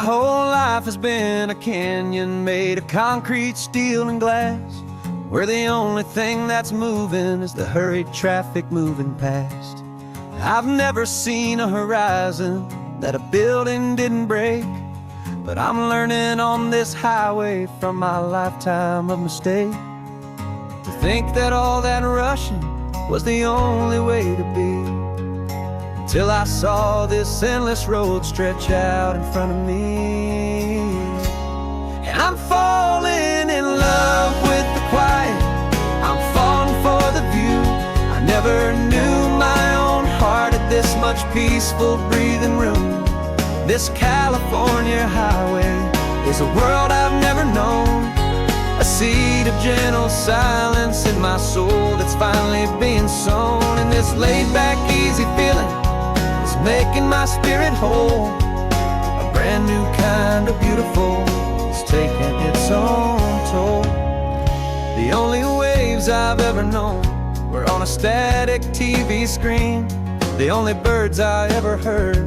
whole life has been a canyon made of concrete, steel, and glass, where the only thing that's moving is the hurried traffic moving past. I've never seen a horizon that a building didn't break, but I'm learning on this highway from my lifetime of mistake, to think that all that rushing was the only way to be, till I saw this endless road stretch out in front of me. And I'm falling in love with the quiet, I'm falling for the view. I never knew my own heart had this much peaceful breathing room. This California highway is a world I've never known, a seed of gentle silence in my soul that's finally being sown. And this laid-back, easy feeling is making my spirit whole. A brand new kind of beautiful is taking its own toll. The only waves I've ever known were on a static TV screen. The only birds I ever heard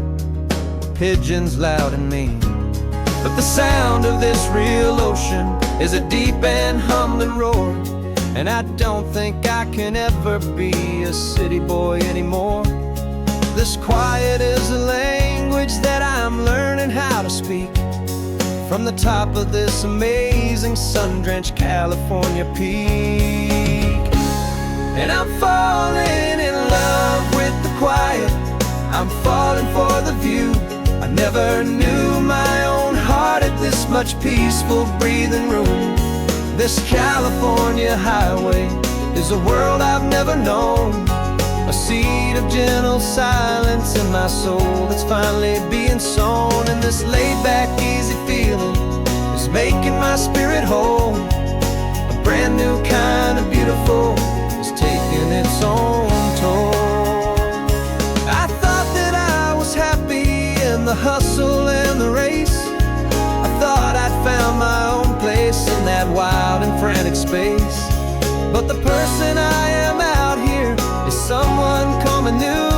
were pigeons loud and mean. But the sound of this real ocean is a deep and humbling roar, and I don't think I can ever be a city boy anymore. This quiet is a language that I'm learning how to speak, from the top of this amazing sun-drenched California peak. And I'm falling in love with the quiet, I'm falling for the view. I never knew my own heart had this much peaceful breathing room. This California highway is a world I've never known, a seed of gentle silence in my soul that's finally being sown. And this laid-back, easy feeling is making my spirit whole. A brand new kind of beautiful is taking its own toll. I thought that I was happy in the hustle and the race. I thought I'd found my own place in that wild and frantic space. But the person I am out here is someone coming new,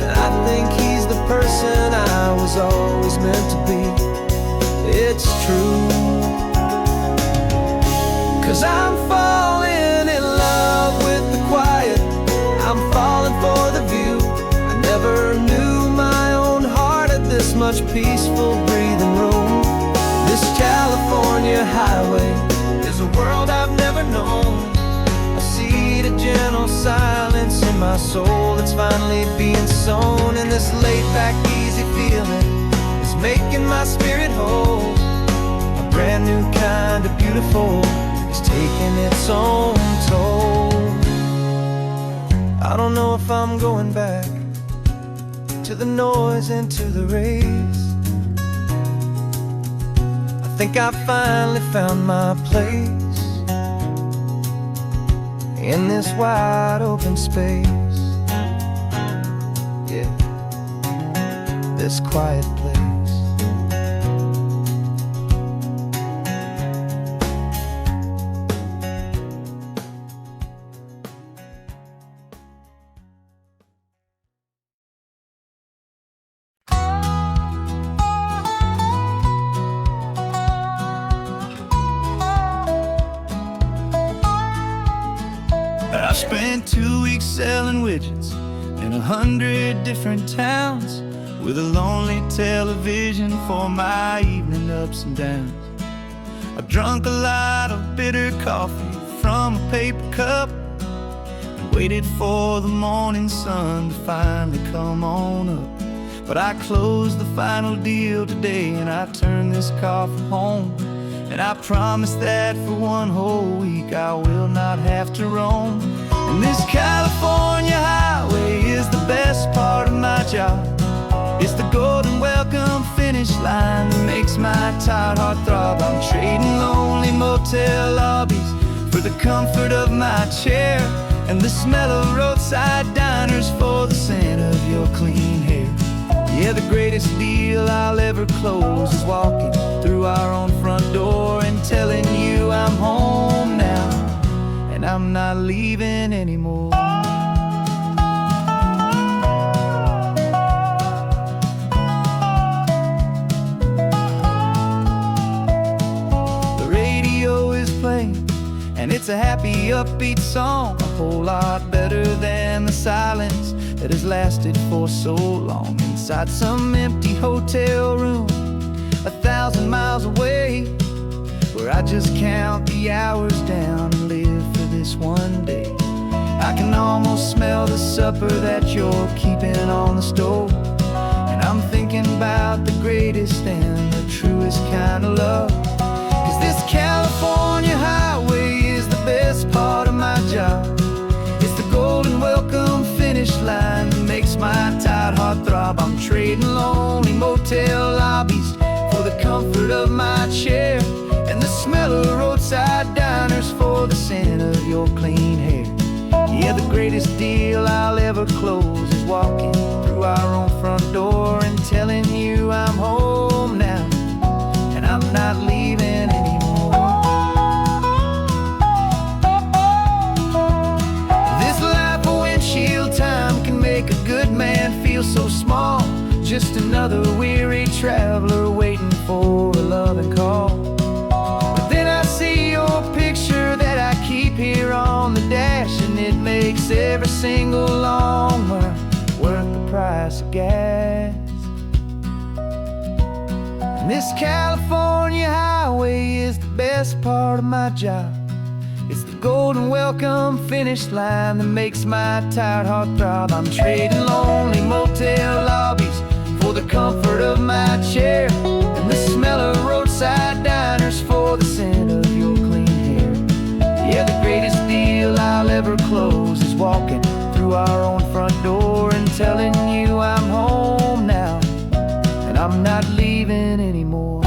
and I think he's the person I was always meant to be. It's true, 'cause I'm falling in love with the quiet, I'm falling for the view. I never knew my own heart had this much peaceful breathing room. This California highway is a world I've never known, a seed of gentle silence in my soul that's finally being sown. And this laid-back, easy feeling is making my spirit whole. A brand new kind of beautiful is taking its own toll. I don't know if I'm going back to the noise and to the race. I think I finally found my place in this wide open space. Yeah, this quiet place. I spent 2 weeks selling widgets in 100 different towns, with a lonely television for my evening ups and downs. I've drunk a lot of bitter coffee from a paper cup, and waited for the morning sun to finally come on up. But I closed the final deal today, and I turned this car for home. And I promise that for one whole week I will not have to roam. And this California highway is the best part of my job. It's the golden welcome finish line that makes my tired heart throb. I'm trading lonely motel lobbies for the comfort of my chair, and the smell of roadside diners for the scent of your clean hair. Yeah, the greatest deal I'll ever close is walking through our own front door and telling you I'm home now, and I'm not leaving anymore. And it's a happy, upbeat song, a whole lot better than the silence that has lasted for so long. Inside some empty hotel room 1,000 miles away, where I just count the hours down and live for this one day. I can almost smell the supper that you're keeping on the stove, and I'm thinking about the greatest and the truest kind of love. 'Cause this California highway is the best part of my job. It's the golden welcome finish line that makes my tired heart throb. I'm trading lonely motel lobbies for the comfort of my chair, and the smell of roadside diners for the scent of your clean hair. Yeah, the greatest deal I'll ever close is walking through our own front door and telling you I'm home now, and I'm not leaving anymore. This life of windshield time can make a good man feel so small, just another weary traveler waiting for a loving call. But then I see your picture that I keep here on the dash, and it makes every single long mile worth the price of gas. And this California highway is the best part of my job. It's the golden welcome finish line that makes my tired heart throb. I'm trading lonely motel lobbies for the comfort of my chair, and the smell of roadside diners for the scent of your clean hair. Yeah, the greatest deal I'll ever close is walking through our own front door and telling you I'm home now, and I'm not leaving anymore.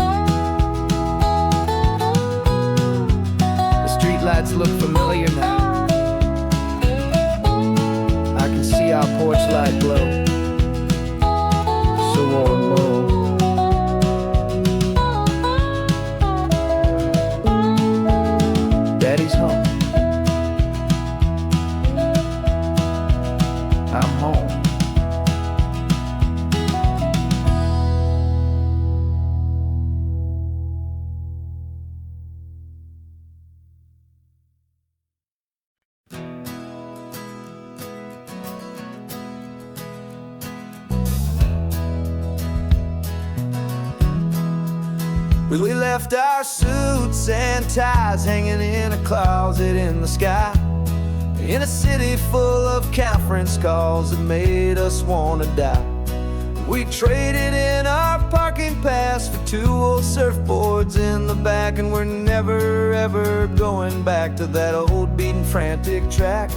The streetlights look familiar now. I can see our porch light glow, so warm, low. Daddy's home. I'm home. We left our suits and ties hanging in a closet in the sky, in a city full of conference calls that made us wanna die. We traded in our parking pass for 2 old surfboards in the back, and we're never ever going back to that old beaten frantic track.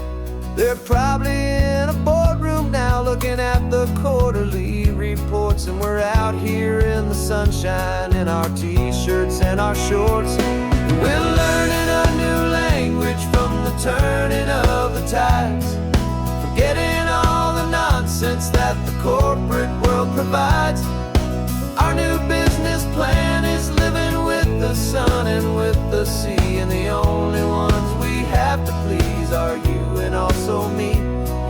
They're probably in a boardroom now looking at the quarterly reports, and we're out here in the sunshine in our t-shirts and our shorts. We're learning a new language from the turning of the tides, forgetting all the nonsense that the corporate world provides. Our new business plan is living with the sun and with the sea, and the only ones we have to please are you and also me.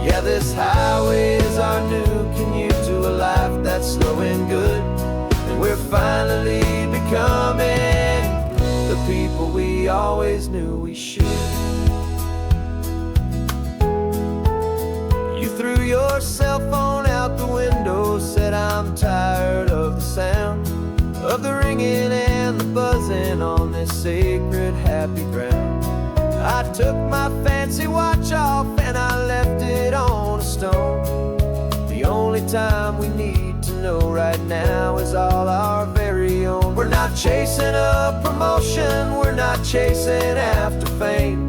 Yeah, this highway is our new commute to a life that's slow and good, and we're finally becoming the people we always knew we should. You threw your cell phone out the window, said I'm tired of the sound of the ringing and the buzzing on this sacred happy ground. I took my fancy watch off and I left it on a stone. The only time we need to know right now is all our very own. We're not chasing a promotion, we're not chasing after fame.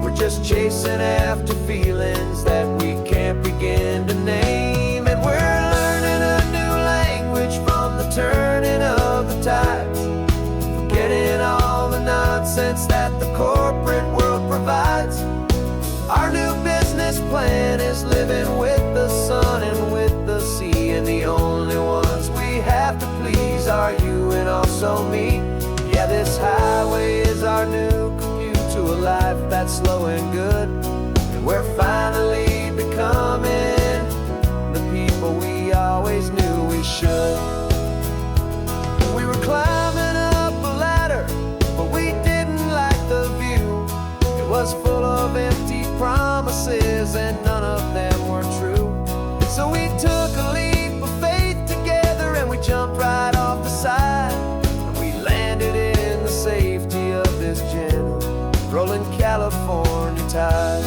We're just chasing after feelings that we can't begin to name. And we're learning a new language from the turning of the tides, forgetting all the nonsense that the corporate world provides. Our new business plan is living with the sun and with the sea, and the only ones we have to please are you and also me. Yeah, this highway is our new commute to a life that's slow and good, and we're finally becoming the people we always knew we should. We were climbing up a ladder, but we didn't like the view. It was full of empty promises, and none of them were true. So we took a leap of faith together, and we jumped right off the side. And we landed in the safety of this gentle, rolling California tide.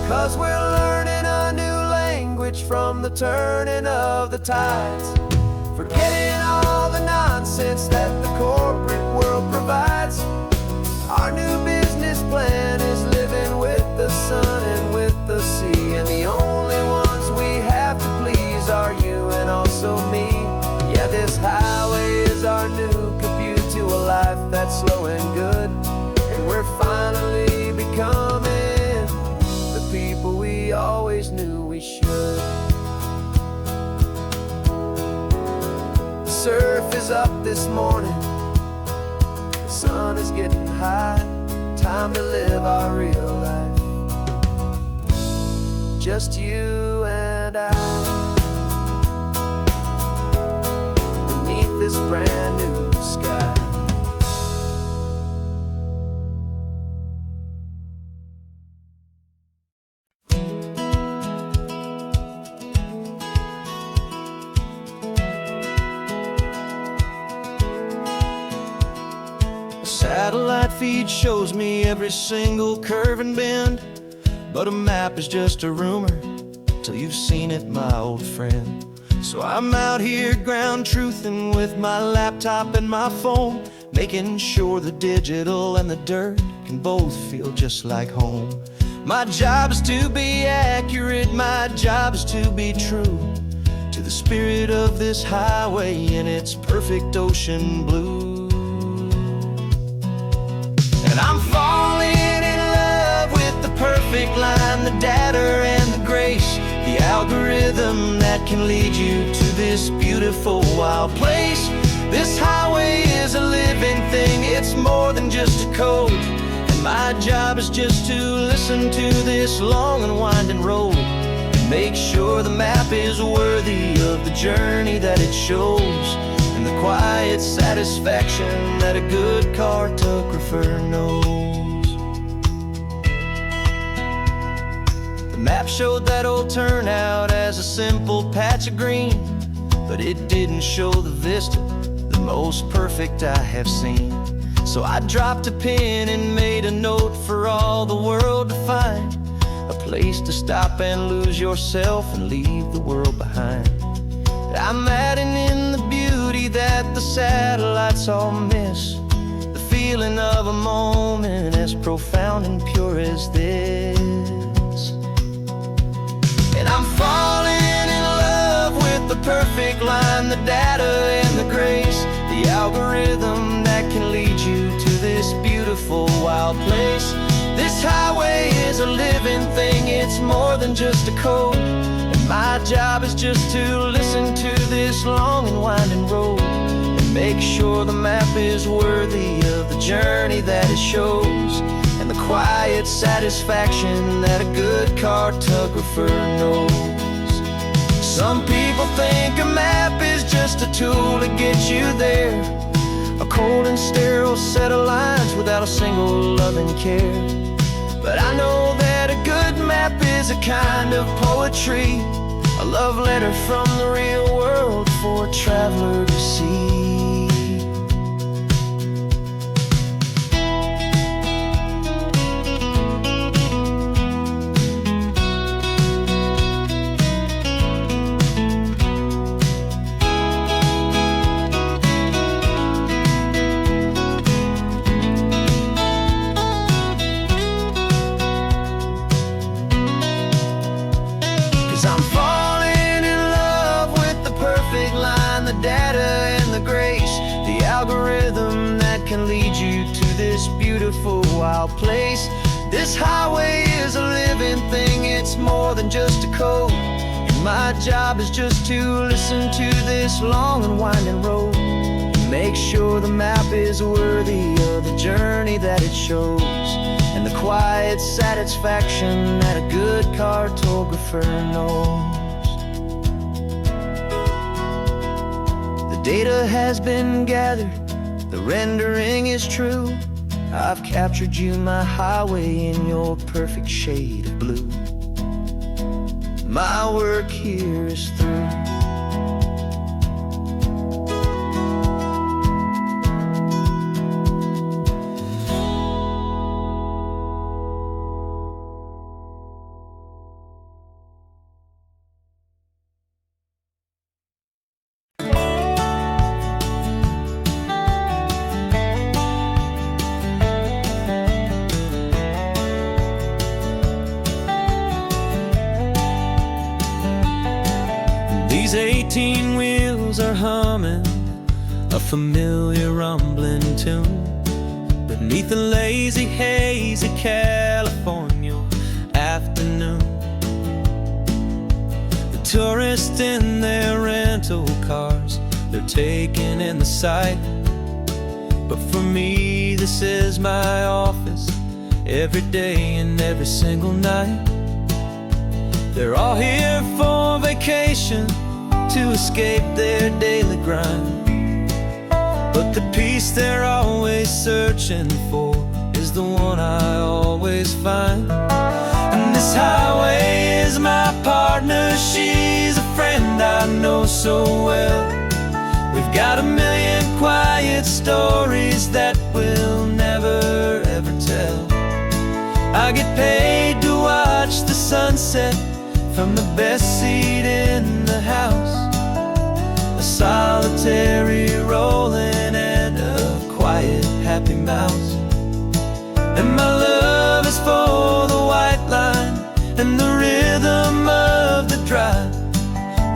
'Cause we're learning a new language from the turning of the tides, forgetting all the nonsense that the corporate world provides. Our new business plan is living with the sun and with the sea, and the only ones we have to please are you and also me. Yeah, this highway is our new commute to a life that's slow and good, and we're finally becoming the people we always knew we should. The surf is up this morning, the sun is getting high. Time to live our real life, just you and I, beneath this brand new sky. Satellite feed shows me every single curve and bend, but a map is just a rumor till you've seen it, my old friend. So I'm out here ground truthing with my laptop and my phone, making sure the digital and the dirt can both feel just like home. My job is to be accurate, my job is to be true to the spirit of this highway in its perfect ocean blue. And I'm falling in love with the perfect line, the data and the grace, the algorithm that can lead you to this beautiful wild place. This highway is a living thing, it's more than just a code. And my job is just to listen to this long and winding road, and make sure the map is worthy of the journey that it shows, and the quiet satisfaction that a good cartographer knows. The map showed that old turnout as a simple patch of green, but it didn't show the vista, the most perfect I have seen. So I dropped a pin and made a note for all the world to find, a place to stop and lose yourself and leave the world behind. I'm adding in the beauty that the satellites all miss, the feeling of a moment as profound and pure as this. And I'm falling in love with the perfect line, the data and the grace, the algorithm that can lead you to this beautiful wild place. This highway is a living thing, it's more than just a code. My job is just to listen to this long and winding road, and make sure the map is worthy of the journey that it shows, and the quiet satisfaction that a good cartographer knows. Some people think a map is just a tool to get you there, a cold and sterile set of lines without a single loving care. But I know that a good map is a kind of poetry, a love letter from the real world for a traveler to see. Beautiful wild place. This highway is a living thing, it's more than just a code. And my job is just to listen to this long and winding road, and make sure the map is worthy of the journey that it shows, and the quiet satisfaction that a good cartographer knows. The data has been gathered, The rendering is true. I've captured you, my highway, in your perfect shade of blue. My work here is through. These 18 wheels are humming a familiar rumbling tune beneath the lazy haze of California afternoon. The tourists in their rental cars, they're taking in the sight. But for me, this is my office, every day and every single night. They're all here for vacation, to escape their daily grind. But the peace they're always searching for is the one I always find. And this highway is my partner, she's a friend I know so well. We've got a million quiet stories that we'll never ever tell. I get paid to watch the sunset from the best seat in the house. A solitary rolling and a quiet happy mouse. And my love is for the white line and the rhythm of the drive.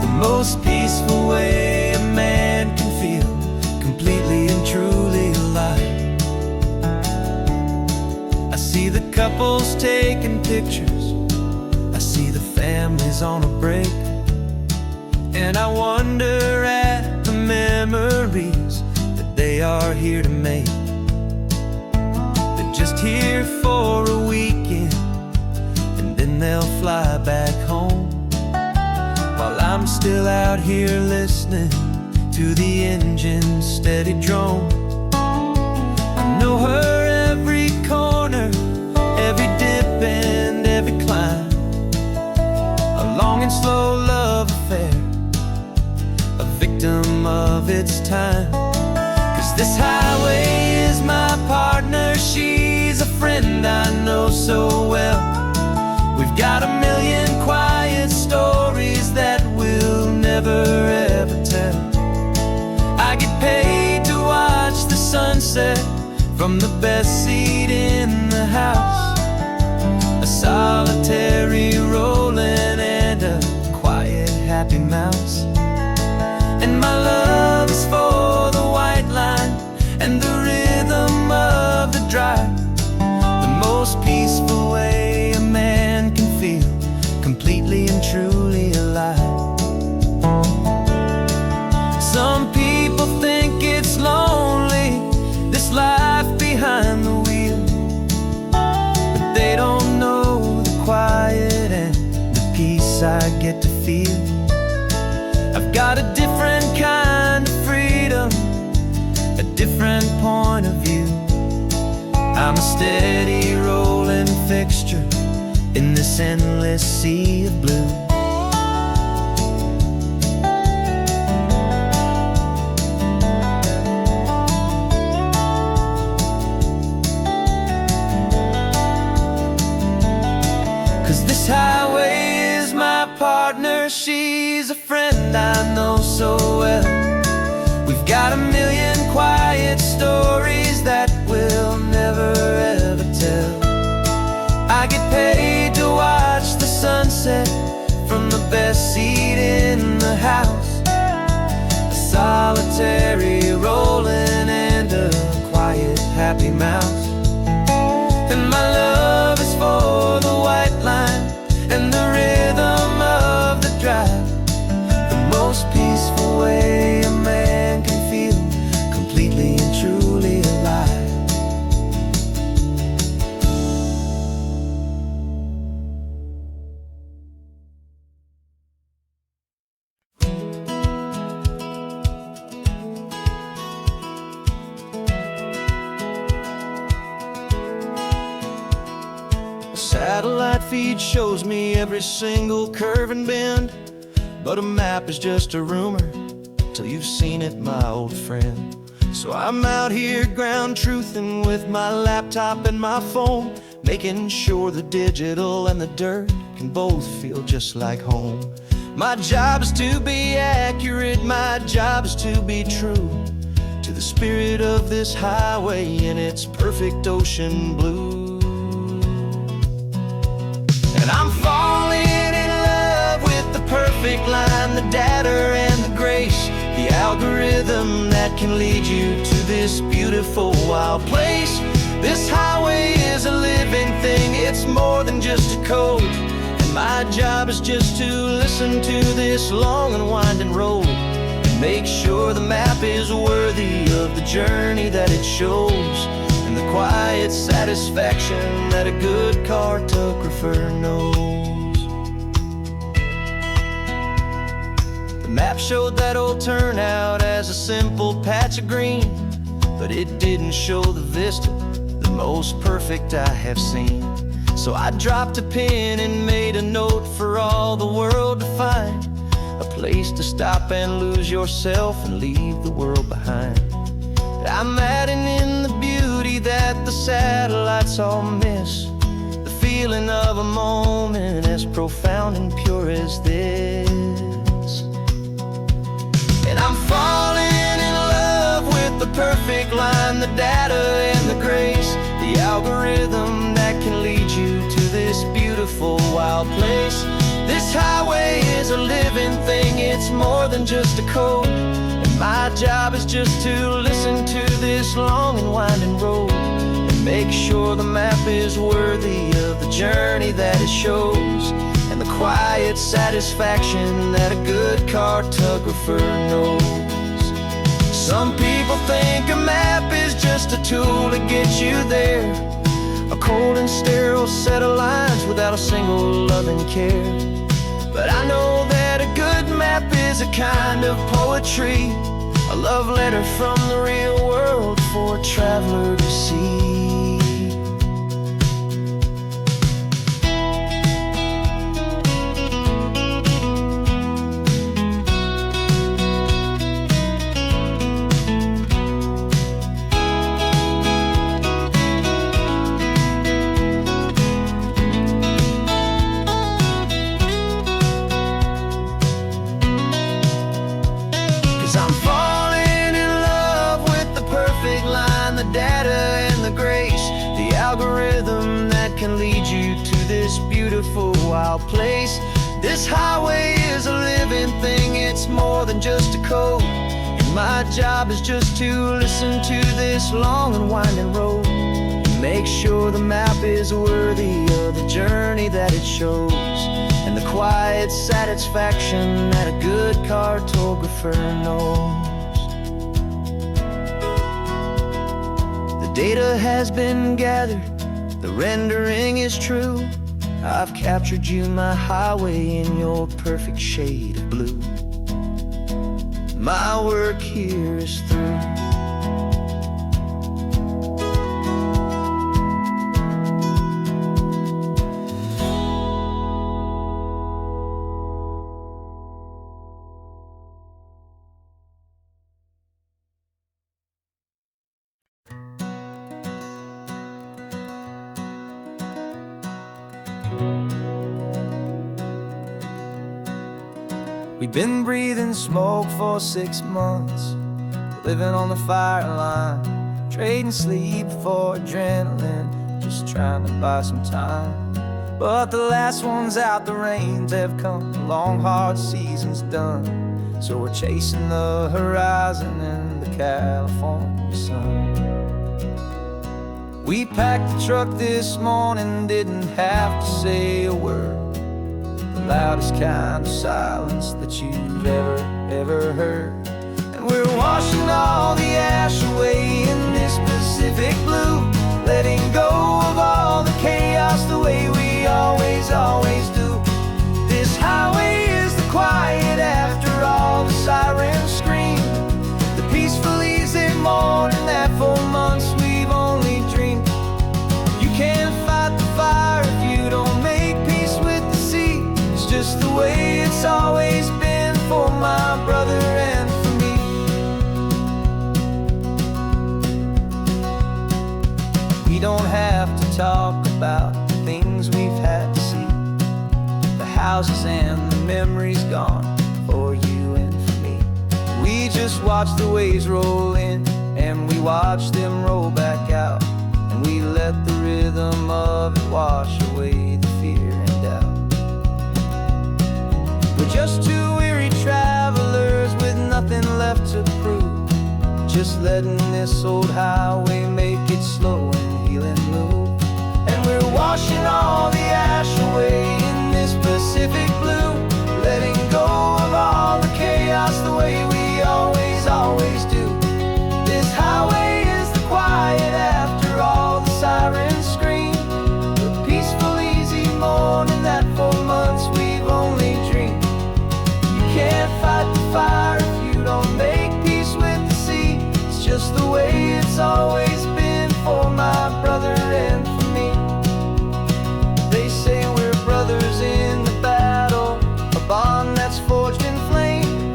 The most peaceful way a man can feel completely and truly alive. I see the couples taking pictures, I see the families on a break, and I wonder at the memories that they are here to make. They're just here for a weekend, and then they'll fly back home, while I'm still out here listening to the engine's steady drone. I know her every corner, every dip and every climb. A long and slow love affair, a victim of its time. 'Cause this highway is my partner, she's a friend I know so well. We've got a million quiet stories that we'll never ever tell. I get paid to watch the sunset from the best seat in the house. A solitary rolling and a quiet happy mouse. And my love is for the white line and the rhythm of the drive. The most peaceful way a man can feel completely and truly alive. Some people think it's lonely, this life behind the wheel, but they don't know the quiet and the peace I get to feel. I've got a different kind of freedom, a different point of view. I'm a steady rolling fixture in this endless sea of blue. This highway is my partner, she's a friend I know so well. We've got a million quiet stories that we'll never ever tell. I get paid to watch the sunset from the best seat in the house. A solitary rolling and a quiet happy mouse. And my love is for the white line and the rhythm of the drive. The most peaceful way a man can feel completely and truly alive. Satellite feed shows me every single curve and bend, but a map is just a rumor till you've seen it, my old friend. So I'm out here ground truthing with my laptop and my phone, making sure the digital and the dirt can both feel just like home. My job is to be accurate, my job is to be true to the spirit of this highway in its perfect ocean blue. And I'm falling in love with the perfect line, the data and the grace, the algorithm that can lead you to this beautiful wild place. This highway is a living thing, it's more than just a code. And my job is just to listen to this long and winding road and make sure the map is worthy of the journey that it shows, and the quiet satisfaction that a good cartographer knows. The map showed that old turnout as a simple patch of green, but it didn't show the vista, the most perfect I have seen. So I dropped a pin and made a note for all the world to find, a place to stop and lose yourself and leave the world behind. I'm adding in the beauty that the satellites all miss, the feeling of a moment as profound and pure as this. And I'm falling in love with the perfect line, the data and the grace, the algorithm that can lead you to this beautiful wild place. This highway is a living thing, it's more than just a code. And my job is just to listen to this long and winding road and make sure the map is worthy of the journey that it shows, and the quiet satisfaction that a good cartographer knows. Some people think a map is just a tool to get you there, a cold and sterile set of lines without a single loving care. But I know that a good map is a kind of poetry, a love letter from the real world for a traveler to see. I'm falling in love with the perfect line, the data and the grace, the algorithm that can lead you to this beautiful wild place. This highway is a living thing, it's more than just a code. And my job is just to listen to this long and winding road and make sure the map is worthy of the journey that it shows, and the quiet satisfaction that a good cartographer knows. The data has been gathered, the rendering is true. I've captured you, my highway, in your perfect shade of blue. My work here is through. We've been breathing smoke for 6 months, living on the fire line, trading sleep for adrenaline, just trying to buy some time. But the last one's out, the rains have come, the long hard season's done, so we're chasing the horizon in the California sun. We packed the truck this morning, didn't have to say a word, the loudest kind of silence that you've ever heard. And we're washing all the ash away in this Pacific blue, letting go of all the chaos the way we always do. This highway is the quiet after all the sirens scream, the peaceful easy morning that for months we've only dreamed. You can't fight the fire if you We don't have to talk about the things we've had to see, the houses and the memories gone for you and for me. We just watch the waves roll in, and we watch them roll back out, and we let the rhythm of it wash away the fear and doubt. We're just two weary travelers with nothing left to prove, just letting this old highway make it slow and healing move. And we're washing all the ash away in this Pacific blue, letting go of all the chaos the way we always, always do. This highway is the quiet after all the sirens scream, the peaceful, easy morning that for months we've only dreamed. You can't fight the fire if you don't make peace with the sea. It's just the way it's always been for my brother and for me. They say we're brothers in the battle, a bond that's forged in flame.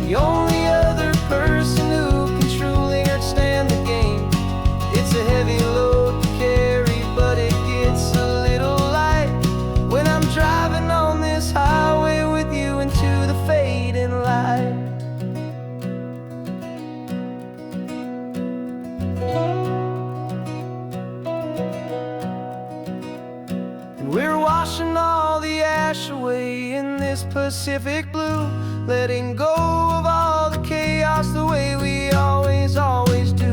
The only other person who can truly understand the game. It's a heavy load to carry, but it gets a little light when I'm driving on this highway with you into the fading light. And we're washing all the ash away in this Pacific blue, letting go of all the chaos the way we always, always do.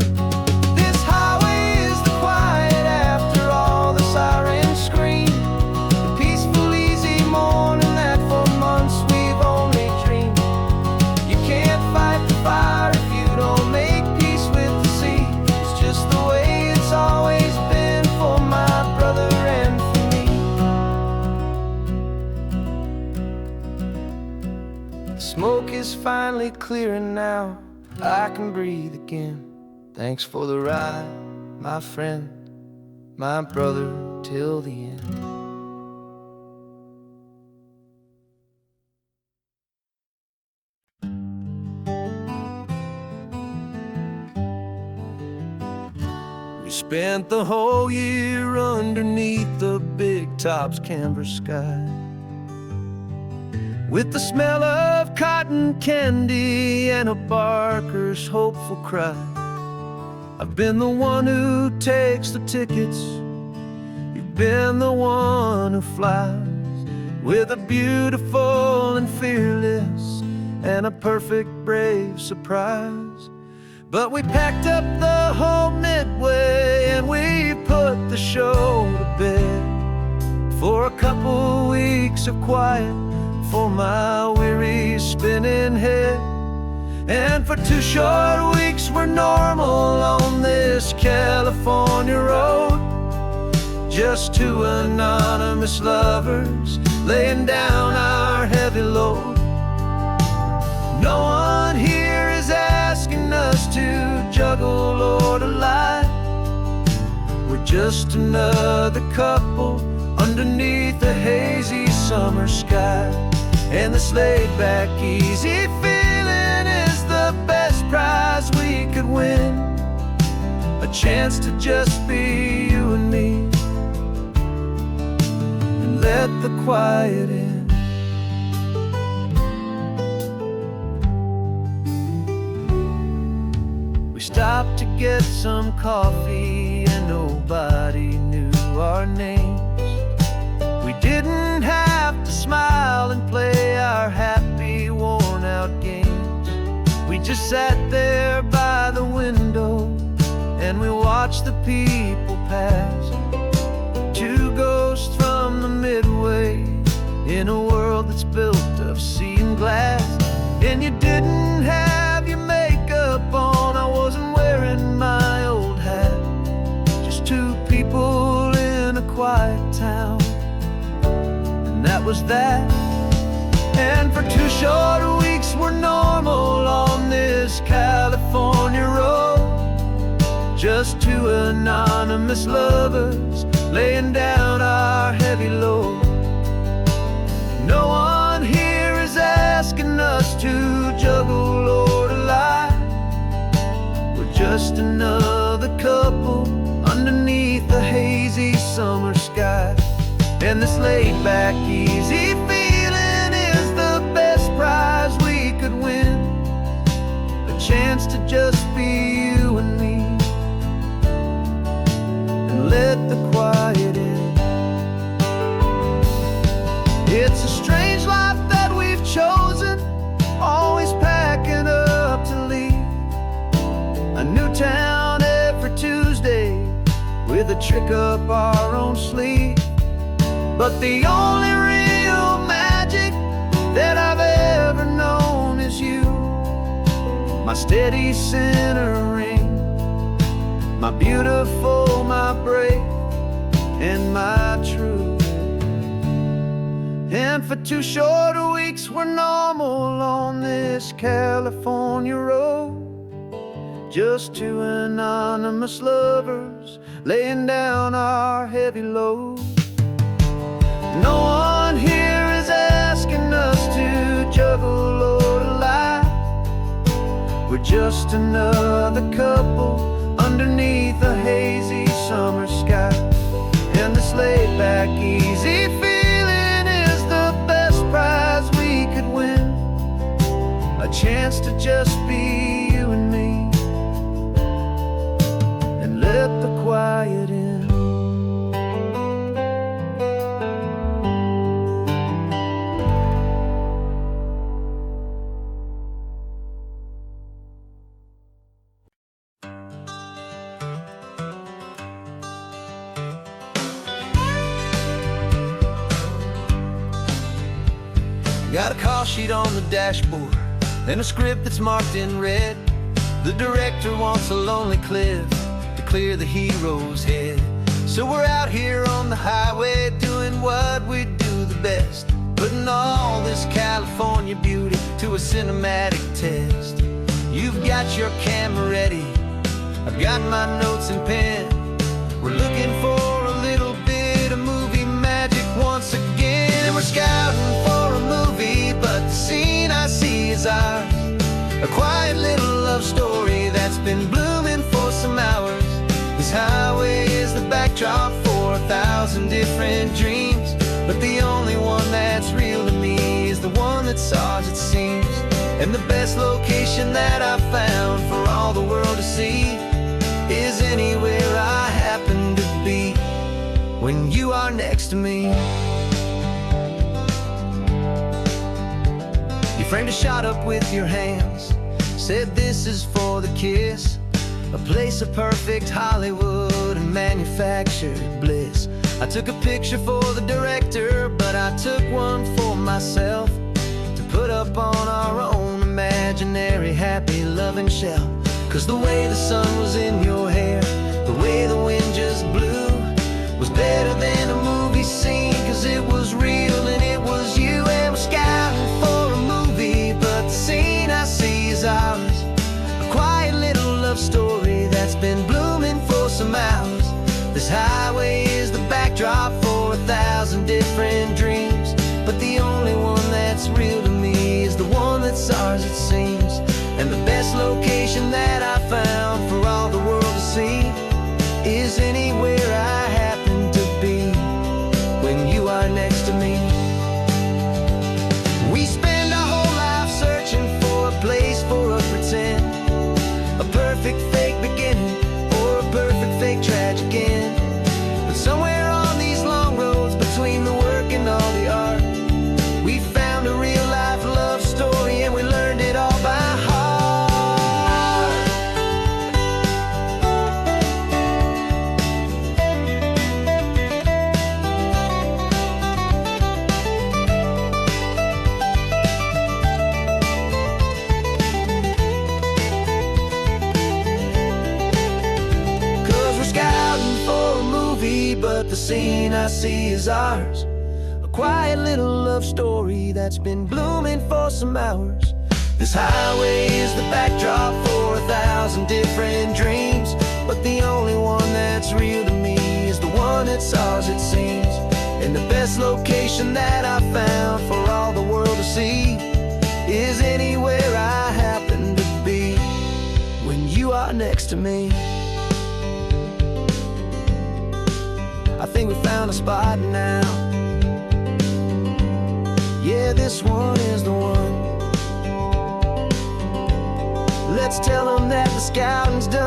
This highway is the quiet after all the sirens scream, the peaceful, easy morning that for months we've only dreamed. You can't fight the fire if you don't make peace with the sea. It's just the way it's always been for my brother and for me. The smoke is finally clearing now, I can breathe again. Thanks for the ride, my friend, my brother, till the end. We spent the whole year underneath the big top's canvas sky, with the smell of cotton candy and a barker's hopeful cry. I've been the one who takes the tickets, you've been the one who flies, with a beautiful and fearless and a perfect brave surprise. But we packed up the whole Midway and we put the show to bed for a couple weeks of quiet for my weary spinning head. And for 2 short weeks we're normal on this California road, just two anonymous lovers laying down our heavy load. No one here is asking us to juggle or to lie. We're just another couple underneath the hazy summer sky. And this laid-back, easy feeling is the best prize we could win, a chance to just be you and me, and let the quiet in. We stopped to get some coffee and nobody knew our names. We didn't have to smile and play our happy, worn-out games. We just sat there by the window and we watched the people pass. Two ghosts from the Midway in a world that's built of sea and glass. And you didn't have your makeup on, I wasn't wearing my old hat. Just two people in a quiet town, and that was that. And for 2 short weeks we're normal on this California road, just two anonymous lovers laying down our heavy load. No one here is asking us to juggle or to lie. We're just another couple underneath the And this laid back, easy feeling is the best prize we could win. A chance to just be you and me, and let the quiet in. It's a strange life that we've chosen, always packing up to leave. A new town every Tuesday, with a trick up our own sleeve. But the only real magic that I've ever known is you, my steady centering, my beautiful, my brave, and my true. And for 2 short weeks we're normal on this California road, just 2 anonymous lovers laying down our heavy load. No one here is asking us to juggle or to lie. We're just another couple underneath a hazy summer sky. And this laid back, easy feeling is the best prize we could win. A chance to just be you and me, and let the quiet in. Got a call sheet on the dashboard and a script that's marked in red. The director wants a lonely cliff to clear the hero's head. So we're out here on the highway doing what we do the best, putting all this California beauty to a cinematic test. You've got your camera ready, I've got my notes and pen. We're looking for a little bit of movie magic once again. And we're scouting for a movie, but the scene I see is ours. A quiet little love story that's been blooming for some hours. This highway is the backdrop for 1,000 different dreams, but the only one that's real to me is the one that's ours, it seems. And the best location that I've found for all the world to see is anywhere I happen to be when you are next to me. You framed a shot up with your hands, said this is for the kiss, a place of perfect Hollywood and manufactured bliss. I took a picture for the director, but I took one for myself to put up on our own imaginary happy loving shelf. Cause the way the sun was in your hair, the way the wind just blew, was better than a movie scene, cause it was real and it was you. And we're scouting for a movie, but the scene I see is ours. A quiet little love story that's been blooming for some hours. This highway is the backdrop for 1,000 different dreams, but the only one that's real to me is the one that's ours, it seems. And the best location that I found for all the world to see is anywhere I happen to be when you are next to me. We spend our whole life searching for a place for a pretend, a perfect fake beginning or a perfect fake tragic end. But somewhere on these long roads between the work and all the art, we found a real life love story, and we learned it all by heart. But the scene I see is ours. A quiet little love story that's been blooming for some hours. This highway is the backdrop for 1,000 different dreams, but the only one that's real to me is the one that's ours, it seems. And the best location that I found for all the world to see is anywhere I happen to be when you are next to me. I think we found a spot now this one is the one. Let's tell them that the scouting's done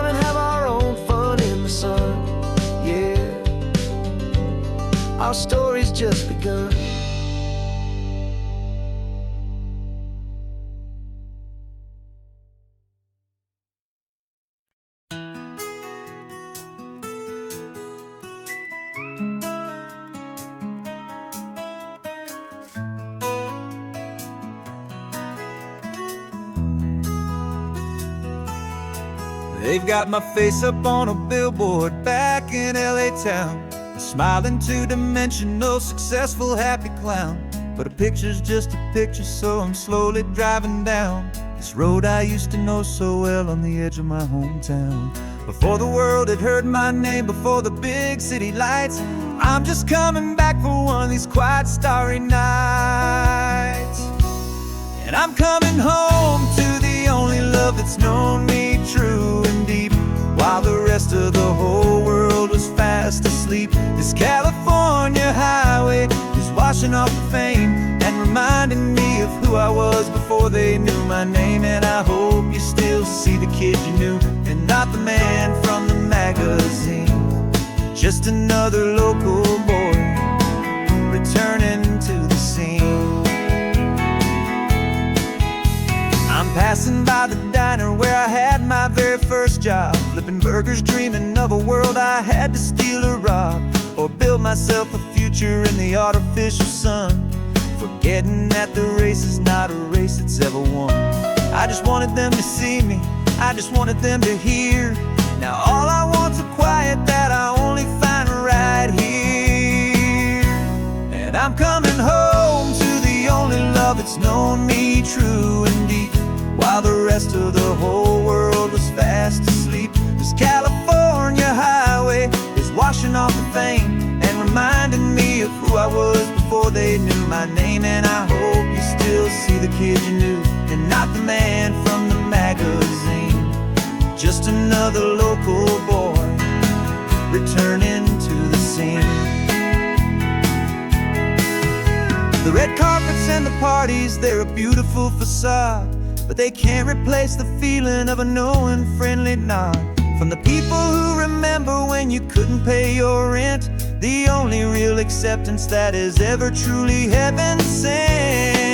and have our own fun in the sun. Yeah, our story's just begun. They've got my face up on a billboard back in LA town, a smiling two-dimensional, successful, happy clown. But a picture's just a picture, so I'm slowly driving down this road I used to know so well on the edge of my hometown. Before the world had heard my name, before the big city lights, I'm just coming back for one of these quiet, starry nights. And I'm coming home to the only love that's known me true and deep, while the rest of the whole world was fast asleep. This California highway is washing off the fame and reminding me of who I was before they knew my name. And I hope you still see the kid you knew, and not the man from the magazine. Just another local boy returning to the scene. I'm passing by the diner where I had my very first job, flipping burgers, dreaming of a world I had to steal or rob, or build myself a future in the artificial sun, forgetting that the race is not a race that's ever won. I just wanted them to see me, I just wanted them to hear. Now all I want's a quiet that I only find right here. And I'm coming home to the only love that's known me true and deep, while the rest of the whole world was fast asleep. This California highway is washing off the fame and reminding me of who I was before they knew my name. And I hope you still see the kid you knew, and not the man from the magazine. Just another local boy returning to the scene. The red carpets and the parties, they're a beautiful facade, but they can't replace the feeling of a knowing, friendly nod from the people who remember when you couldn't pay your rent. The only real acceptance that is ever truly heaven sent.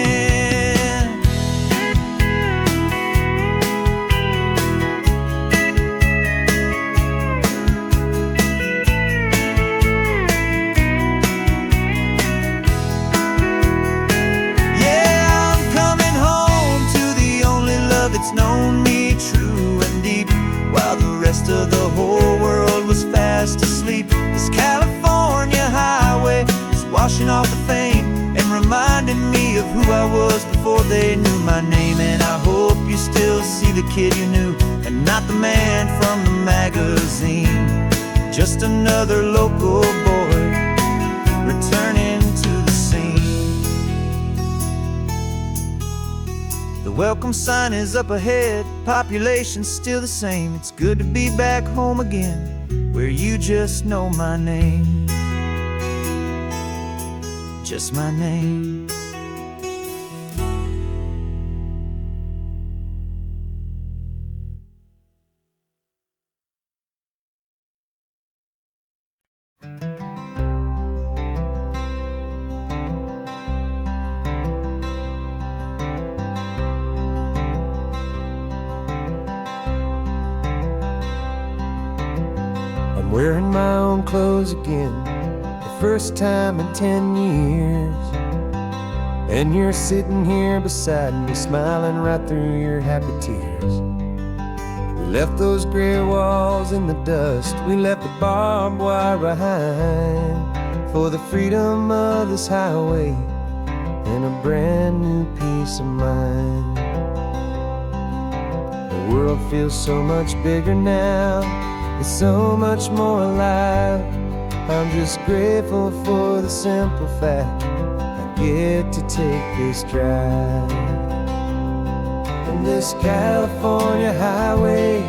It's known me true and deep, while the rest of the whole world was fast asleep. This California highway is washing off the fame and reminding me of who I was before they knew my name. And I hope you still see the kid you knew, and not the man from the magazine. Just another local boy returning to the scene. The welcome sign is up ahead, population's still the same. It's good to be back home again, where you just know my name. Just my name. I'm wearing my own clothes again, the first time in 10 years. And you're sitting here beside me, smiling right through your happy tears. We left those gray walls in the dust, we left the barbed wire behind, for the freedom of this highway and a brand new peace of mind. The world feels so much bigger now, it's so much more alive. I'm just grateful for the simple fact I get to take this drive. And this California highway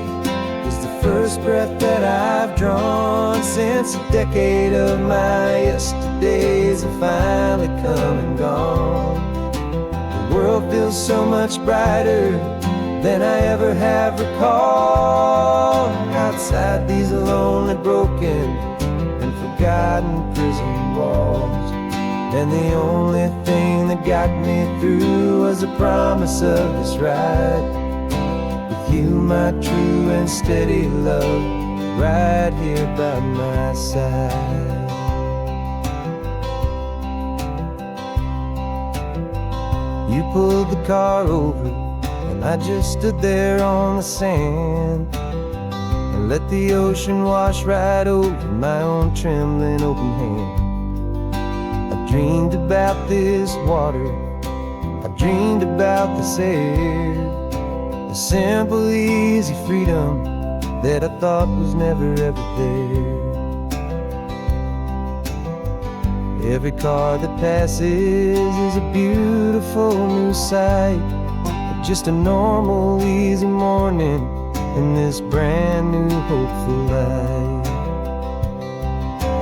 is the first breath that I've drawn since a decade of my yesterdays have finally come and gone. The world feels so much brighter than I ever have recalled. Outside these lonely, broken, and forgotten prison walls. And the only thing that got me through was the promise of this ride with you, my true and steady love, right here by my side. You pulled the car over and I just stood there on the sand and let the ocean wash right over my own trembling open hand. I dreamed about this water, I dreamed about this air, the simple, easy freedom that I thought was never ever there. Every car that passes is a beautiful new sight, just a normal, easy morning in this brand new, hopeful life.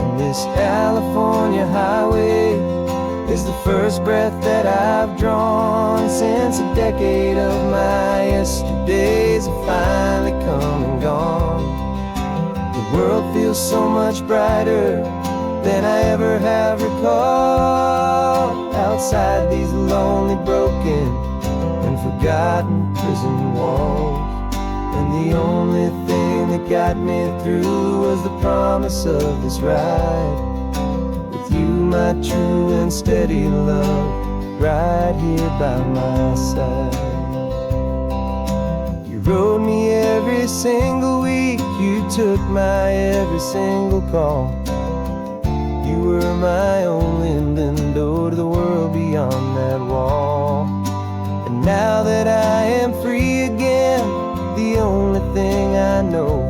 And this California highway is the first breath that I've drawn since a decade of my yesterdays have finally come and gone. The world feels so much brighter than I ever have recalled. Outside these lonely, broken, and forgotten prison walls. And the only thing that got me through was the promise of this ride with you, my true and steady love, right here by my side. You rode me every single week, you took my every single call. You were my only window to the world beyond that wall. And now that I am free again, the only thing I know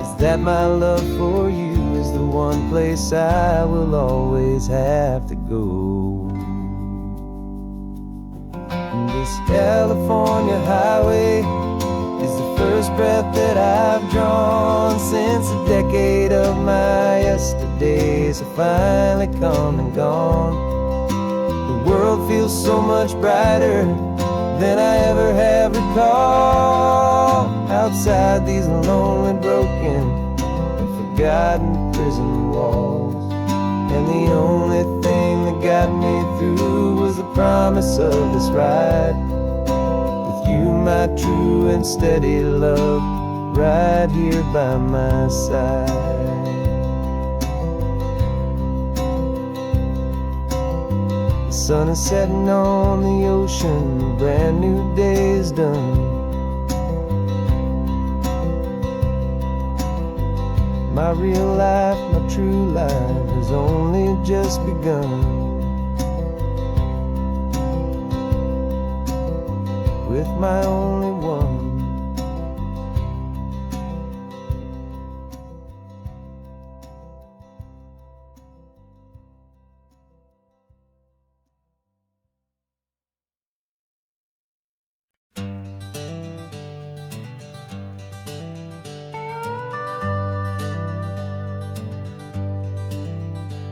is that my love for you is the one place I will always have to go. And this California highway is the first breath that I've drawn since a decade of my yesterdays have finally come and gone. The world feels so much brighter than I ever have recalled. Outside these lonely, broken, and forgotten prison walls. And the only thing that got me through was the promise of this ride with you, my true and steady love, right here by my side. The sun is setting on the ocean, a brand new day is done. My real life, my true life has only just begun. With my only one.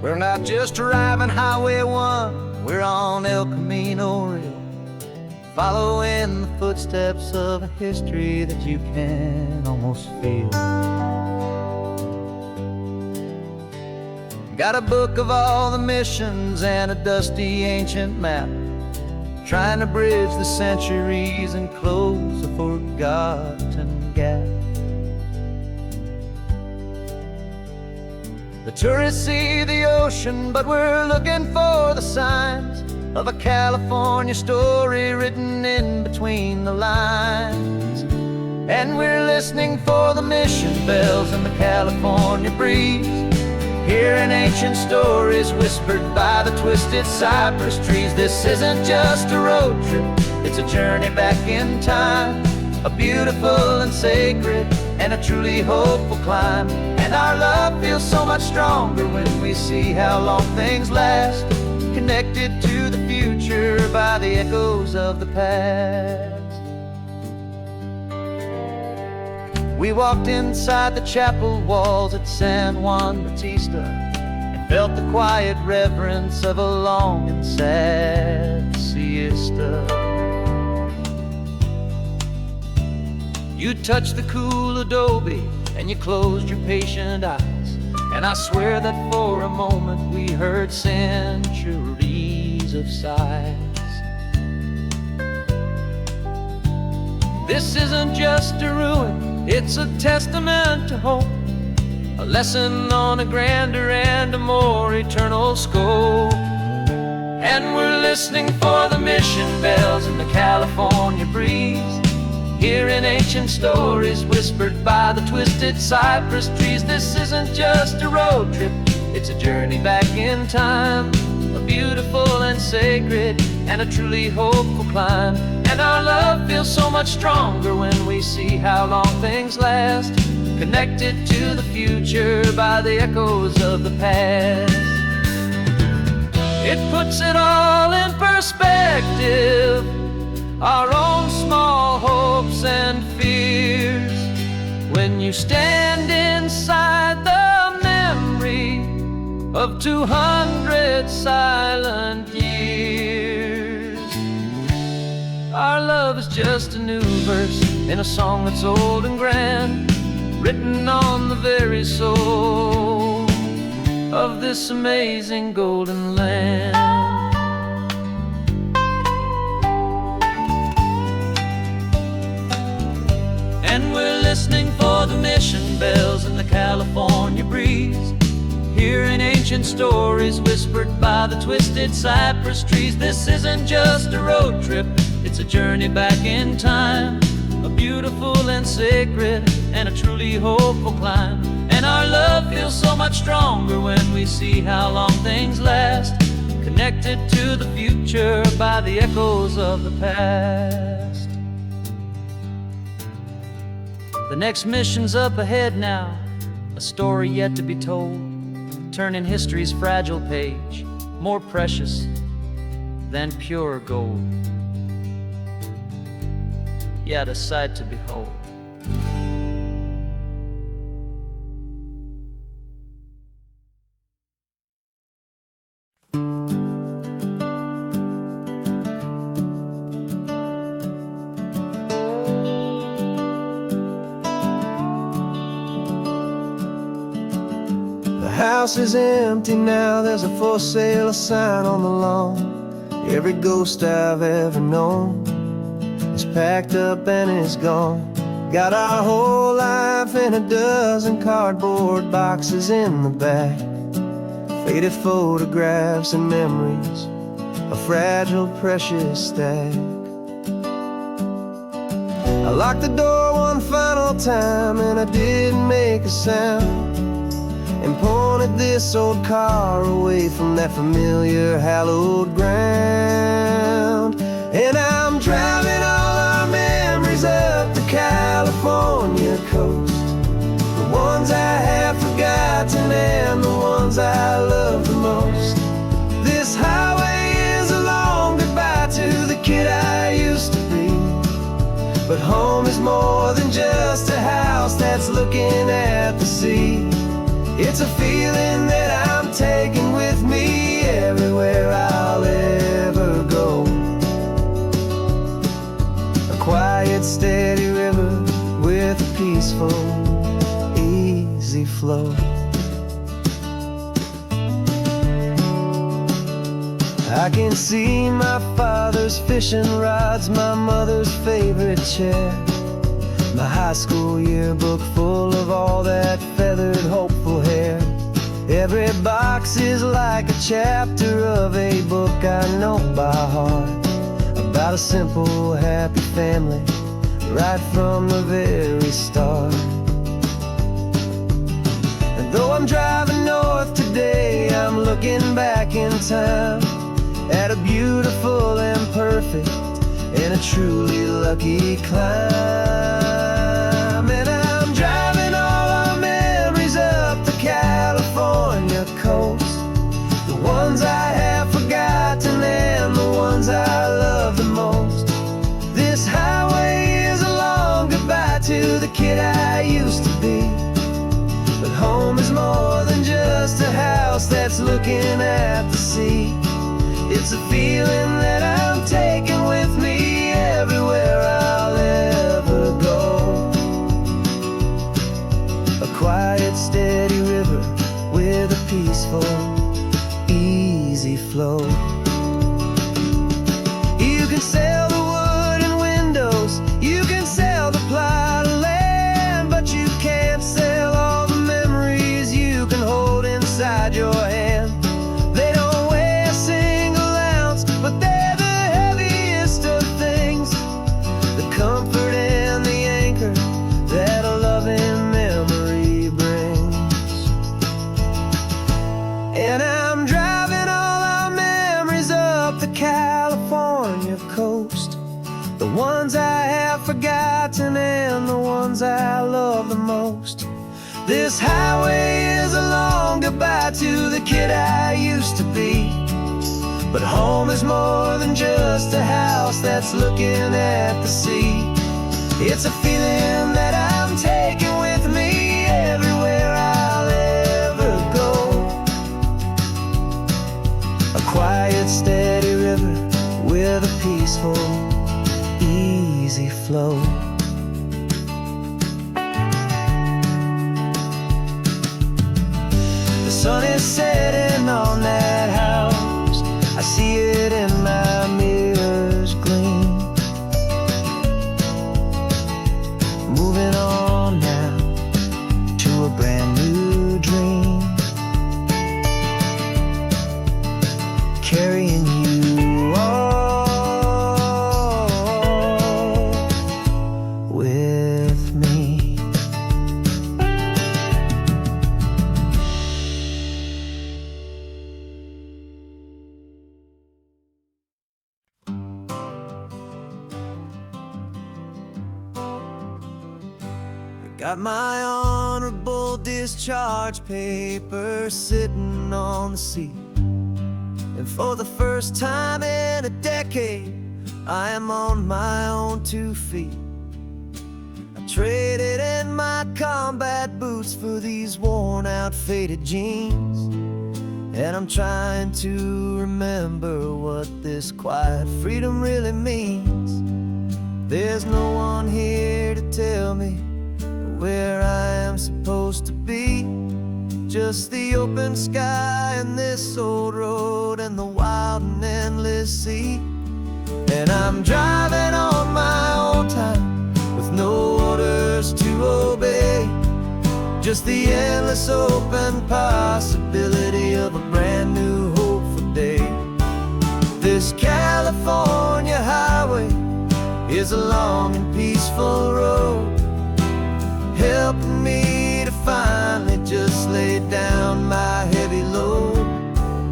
We're not just driving Highway 1, we're on El Camino Real, following the footsteps of a history that you can almost feel. Got a book of all the missions and a dusty ancient map, trying to bridge the centuries and close a forgotten gap. The tourists see the ocean, but we're looking for the signs of a California story written in between the lines. And we're listening for the mission bells and the California breeze, hearing ancient stories whispered by the twisted cypress trees. This isn't just a road trip, it's a journey back in time, a beautiful and sacred and a truly hopeful climb. And our love feels so much stronger when we see how long things last, connected to the future by the echoes of the past. We walked inside the chapel walls at San Juan Bautista and felt the quiet reverence of a long and sad siesta. You touched the cool adobe and you closed your patient eyes, and I swear that for a moment we heard centuries of sighs. This isn't just a ruin, it's a testament to hope, a lesson on a grander and a more eternal scope. And we're listening for the mission bells in the California breeze, hearing ancient stories whispered by the twisted cypress trees. This isn't just a road trip, it's a journey back in time, a beautiful and sacred and a truly hopeful climb. And our love feels so much stronger when we see how long things last, connected to the future by the echoes of the past. It puts it all in perspective, our own small hopes and fears, when you stand inside the memory of 200 silent years. Our love is just a new verse in a song that's old and grand, written on the very soul of this amazing golden land. And we're listening for the mission bells in the California breeze, hearing ancient stories whispered by the twisted cypress trees. This isn't just a road trip, it's a journey back in time, a beautiful and sacred and a truly hopeful climb. And our love feels so much stronger when we see how long things last, connected to the future by the echoes of the past. The next mission's up ahead now, a story yet to be told, turning history's fragile page more precious than pure gold. Yet a sight to behold. The house is empty now, there's a for sale sign on the lawn. Every ghost I've ever known is packed up and is gone. Got our whole life in a dozen cardboard boxes in the back, faded photographs and memories, a fragile, precious stack. I locked the door one final time and I didn't make a sound, and pointed this old car away from that familiar hallowed ground. And I'm driving all our memories up the California coast, the ones I have forgotten and the ones I love the most. This highway is a long goodbye to the kid I used to be, but home is more than just a house that's looking at the sea. It's a feeling that I'm taking with me everywhere I'll ever go. A quiet, steady river with a peaceful, easy flow. I can see my father's fishing rods, my mother's favorite chair, my high school yearbook full of all that feathered, hopeful hair. Every box is like a chapter of a book I know by heart, about a simple, happy family right from the very start. And though I'm driving north today, I'm looking back in time at a beautiful and perfect and a truly lucky climb. And I'm driving all our memories up the California coast, the ones I have forgotten and the ones I love the most. This highway is a long goodbye to the kid I used that's looking at the sea. It's a feeling that I'm taking with me everywhere I'll ever go. A quiet, steady river with a peaceful, easy flow. You can sail the wooden windows, you can sail the plot of land, but you can't sail all the memories you can hold inside your hand. They don't weigh a single ounce, but they're the heaviest of things, the comfort and the anchor that a loving memory brings. And I'm driving all our memories up the California coast, the ones I have forgotten and the ones I love the most. This highway is a long goodbye to the kid I used to be, but home is more than just a house that's looking at the sea. It's a feeling that I'm taking with me everywhere I'll ever go. A quiet, steady river with a peaceful, easy flow. The sun is setting on that house, I see it in my mirror's gleam. Moving on now to a brand new dream, carrying you all with me. Got my honorable discharge paper sitting on the seat, and for the first time in a decade, I am on my own 2 feet. I traded in my combat boots for these worn out faded jeans, and I'm trying to remember what this quiet freedom really means. There's no one here to tell me where I am supposed to be, just the open sky and this old road and the wild and endless sea. And I'm driving on my own time with no orders to obey, just the endless open possibility of a brand new hopeful day. This California highway is a long and peaceful road, helping me to finally just lay down my heavy load.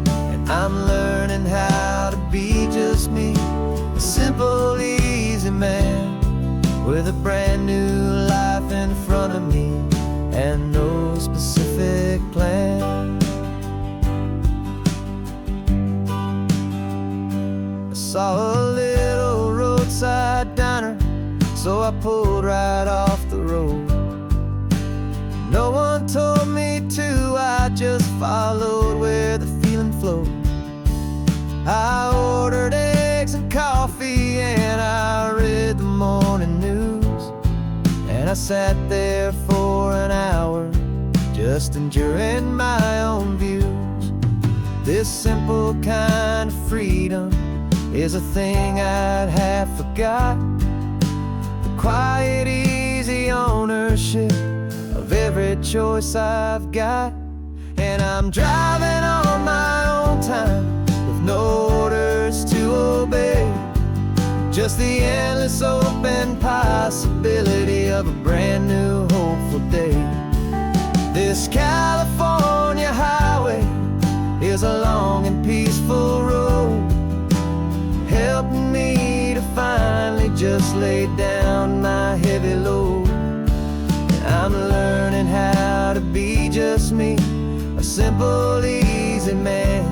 And I'm learning how to be just me, a simple, easy man with a brand new life in front of me and no specific plan. I saw a little roadside diner, so I pulled right off the road. No one told me to, I just followed where the feeling flowed. I ordered eggs and coffee and I read the morning news, and I sat there for an hour just enjoying my own views. This simple kind of freedom is a thing I'd have forgot, the quiet, easy ownership of every choice I've got. And I'm driving on my own time with no orders to obey, just the endless open possibility of a brand new hopeful day. This California highway is a long and peaceful road, helping me to finally just lay down my heavy load. I'm learning how to be just me, a simple, easy man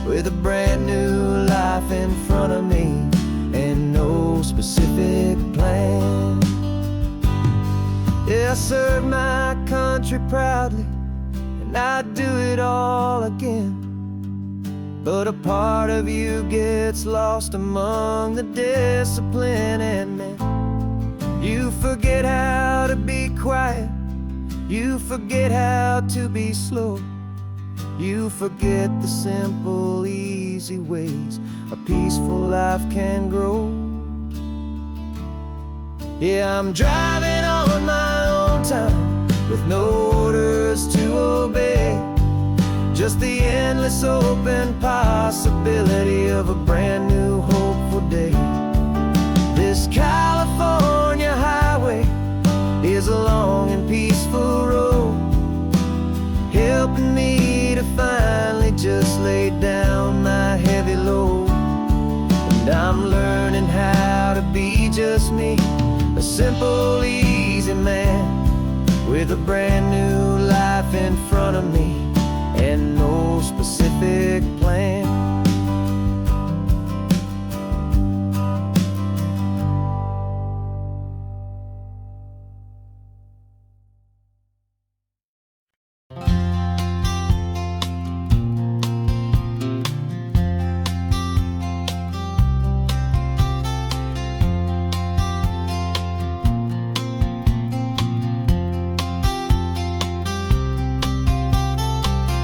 with a brand new life in front of me and no specific plan. Yeah, I served my country proudly and I'd do it all again. But a part of you gets lost among the discipline and men. You forget how to be quiet, you forget how to be slow, you forget the simple, easy ways a peaceful life can grow. Yeah, I'm driving on my own time with no orders to obey, just the endless open possibility of a brand new hopeful day. This California highway is a long and peaceful road, helping me to finally just lay down my heavy load. And I'm learning how to be just me, a simple, easy man with a brand new life in front of me and no specific plan.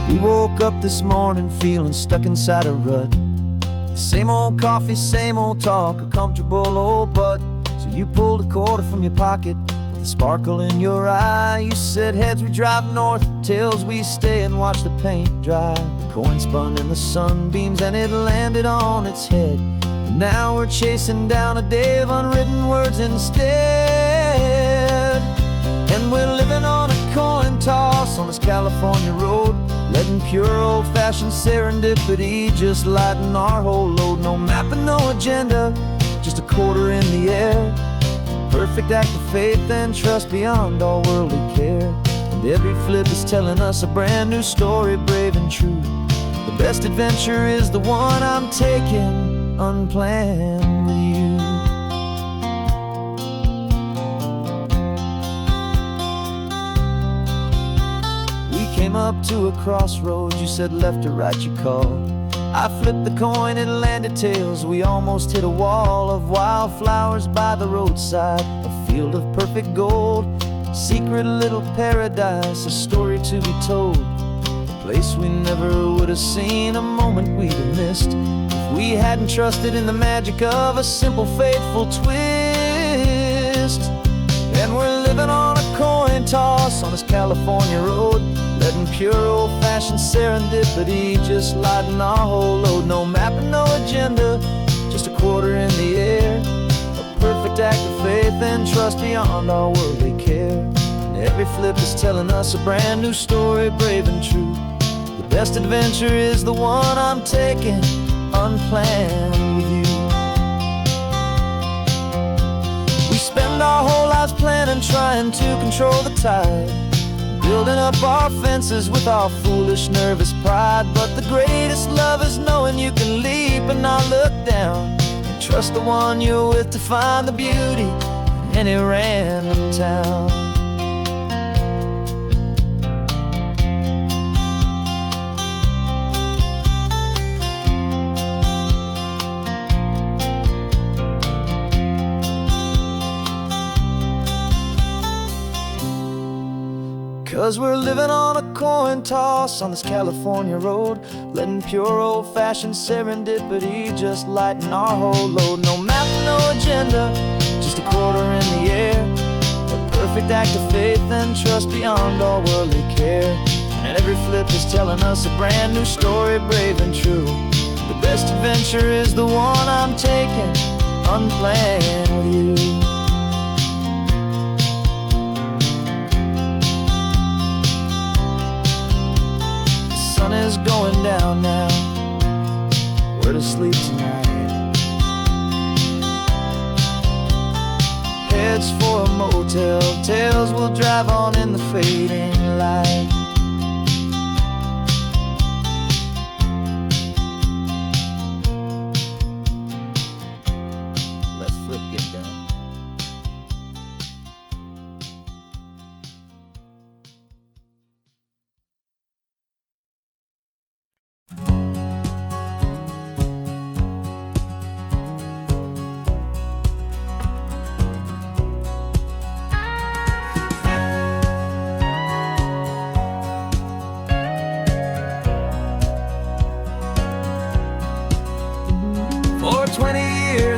We woke up this morning feeling stuck inside a rut. Same old coffee, same old talk, a comfortable old butt. So you pulled a quarter from your pocket with a sparkle in your eye. You said heads we drive north, tails we stay and watch the paint dry. The coin spun in the sunbeams and it landed on its head. And now we're chasing down a day of unwritten words instead. And we're living on a coin toss on this California road, letting pure old-fashioned serendipity just lighten our whole load. No map and no agenda, just a quarter in the air. Perfect act of faith and trust beyond all worldly care. And every flip is telling us a brand new story, brave and true. The best adventure is the one I'm taking, unplanned with you. Came up to a crossroads, you said left or right you called. I flipped the coin, it landed tails. We almost hit a wall of wildflowers by the roadside, a field of perfect gold, secret little paradise, a story to be told. A place we never would have seen, a moment we'd have missed if we hadn't trusted in the magic of a simple, faithful twist. And we're living on a coin toss on this California road, letting pure old-fashioned serendipity just lighten our whole load. No map and no agenda, just a quarter in the air. A perfect act of faith and trust beyond our worldly care. And every flip is telling us a brand new story, brave and true. The best adventure is the one I'm taking, unplanned with you. We spend our whole lives planning, trying to control the tide, building up our fences with our foolish, nervous pride. But the greatest love is knowing you can leap and not look down, and trust the one you're with to find the beauty in any random town. 'Cause we're living on a coin toss on this California road, letting pure old-fashioned serendipity just lighten our whole load. No map, no agenda, just a quarter in the air. A perfect act of faith and trust beyond all worldly care. And every flip is telling us a brand new story, brave and true. The best adventure is the one I'm taking, unplanned with you. The sun is going down now, we're to sleep tonight. Heads for a motel, tails will drive on in the fading light.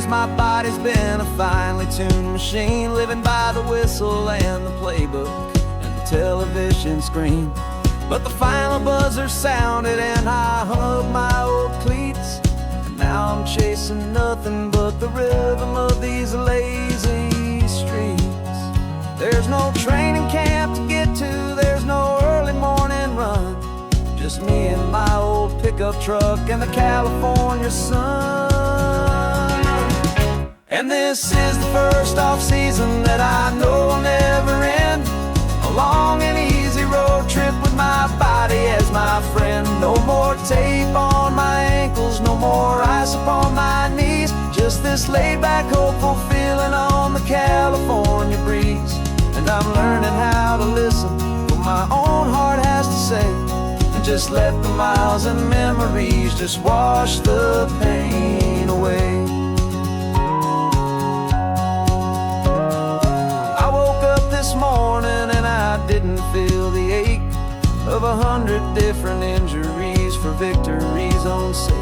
years my body's been a finely tuned machine, living by the whistle and the playbook and the television screen. But the final buzzer sounded and I hung up my old cleats, and now I'm chasing nothing but the rhythm of these lazy streets. There's no training camp to get to, there's no early morning run, just me and my old pickup truck and the California sun. And this is the first off-season that I know will never end, a long and easy road trip with my body as my friend. No more tape on my ankles, no more ice upon my knees, just this laid-back, hopeful feeling on the California breeze. And I'm learning how to listen what my own heart has to say, and just let the miles and memories just wash the pain away. I woke up this morning and I didn't feel the ache of 100 different injuries for victory's own sake.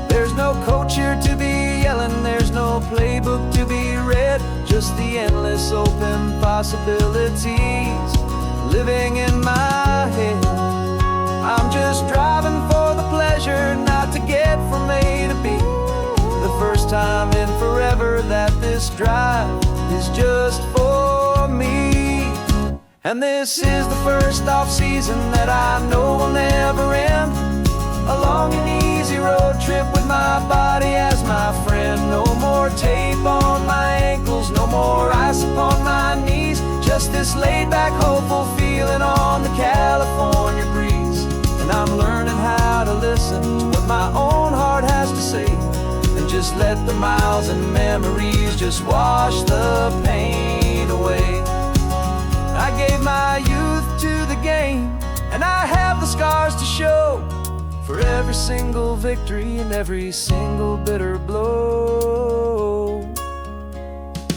There's no coach here to be yelling, there's no playbook to be read, just the endless open possibilities living in my head. I'm just driving for the pleasure, not to get from A to B. The first time in forever that this drive is just for me. And this is the first off-season that I know will never end, a long and easy road trip with my body as my friend. No more tape on my ankles, no more ice upon my knees, just this laid-back, hopeful feeling on the California breeze. And I'm learning how to listen to what my own heart has to say, and just let the miles and memories just wash the pain away. I gave my youth to the game, and I have the scars to show for every single victory and every single bitter blow.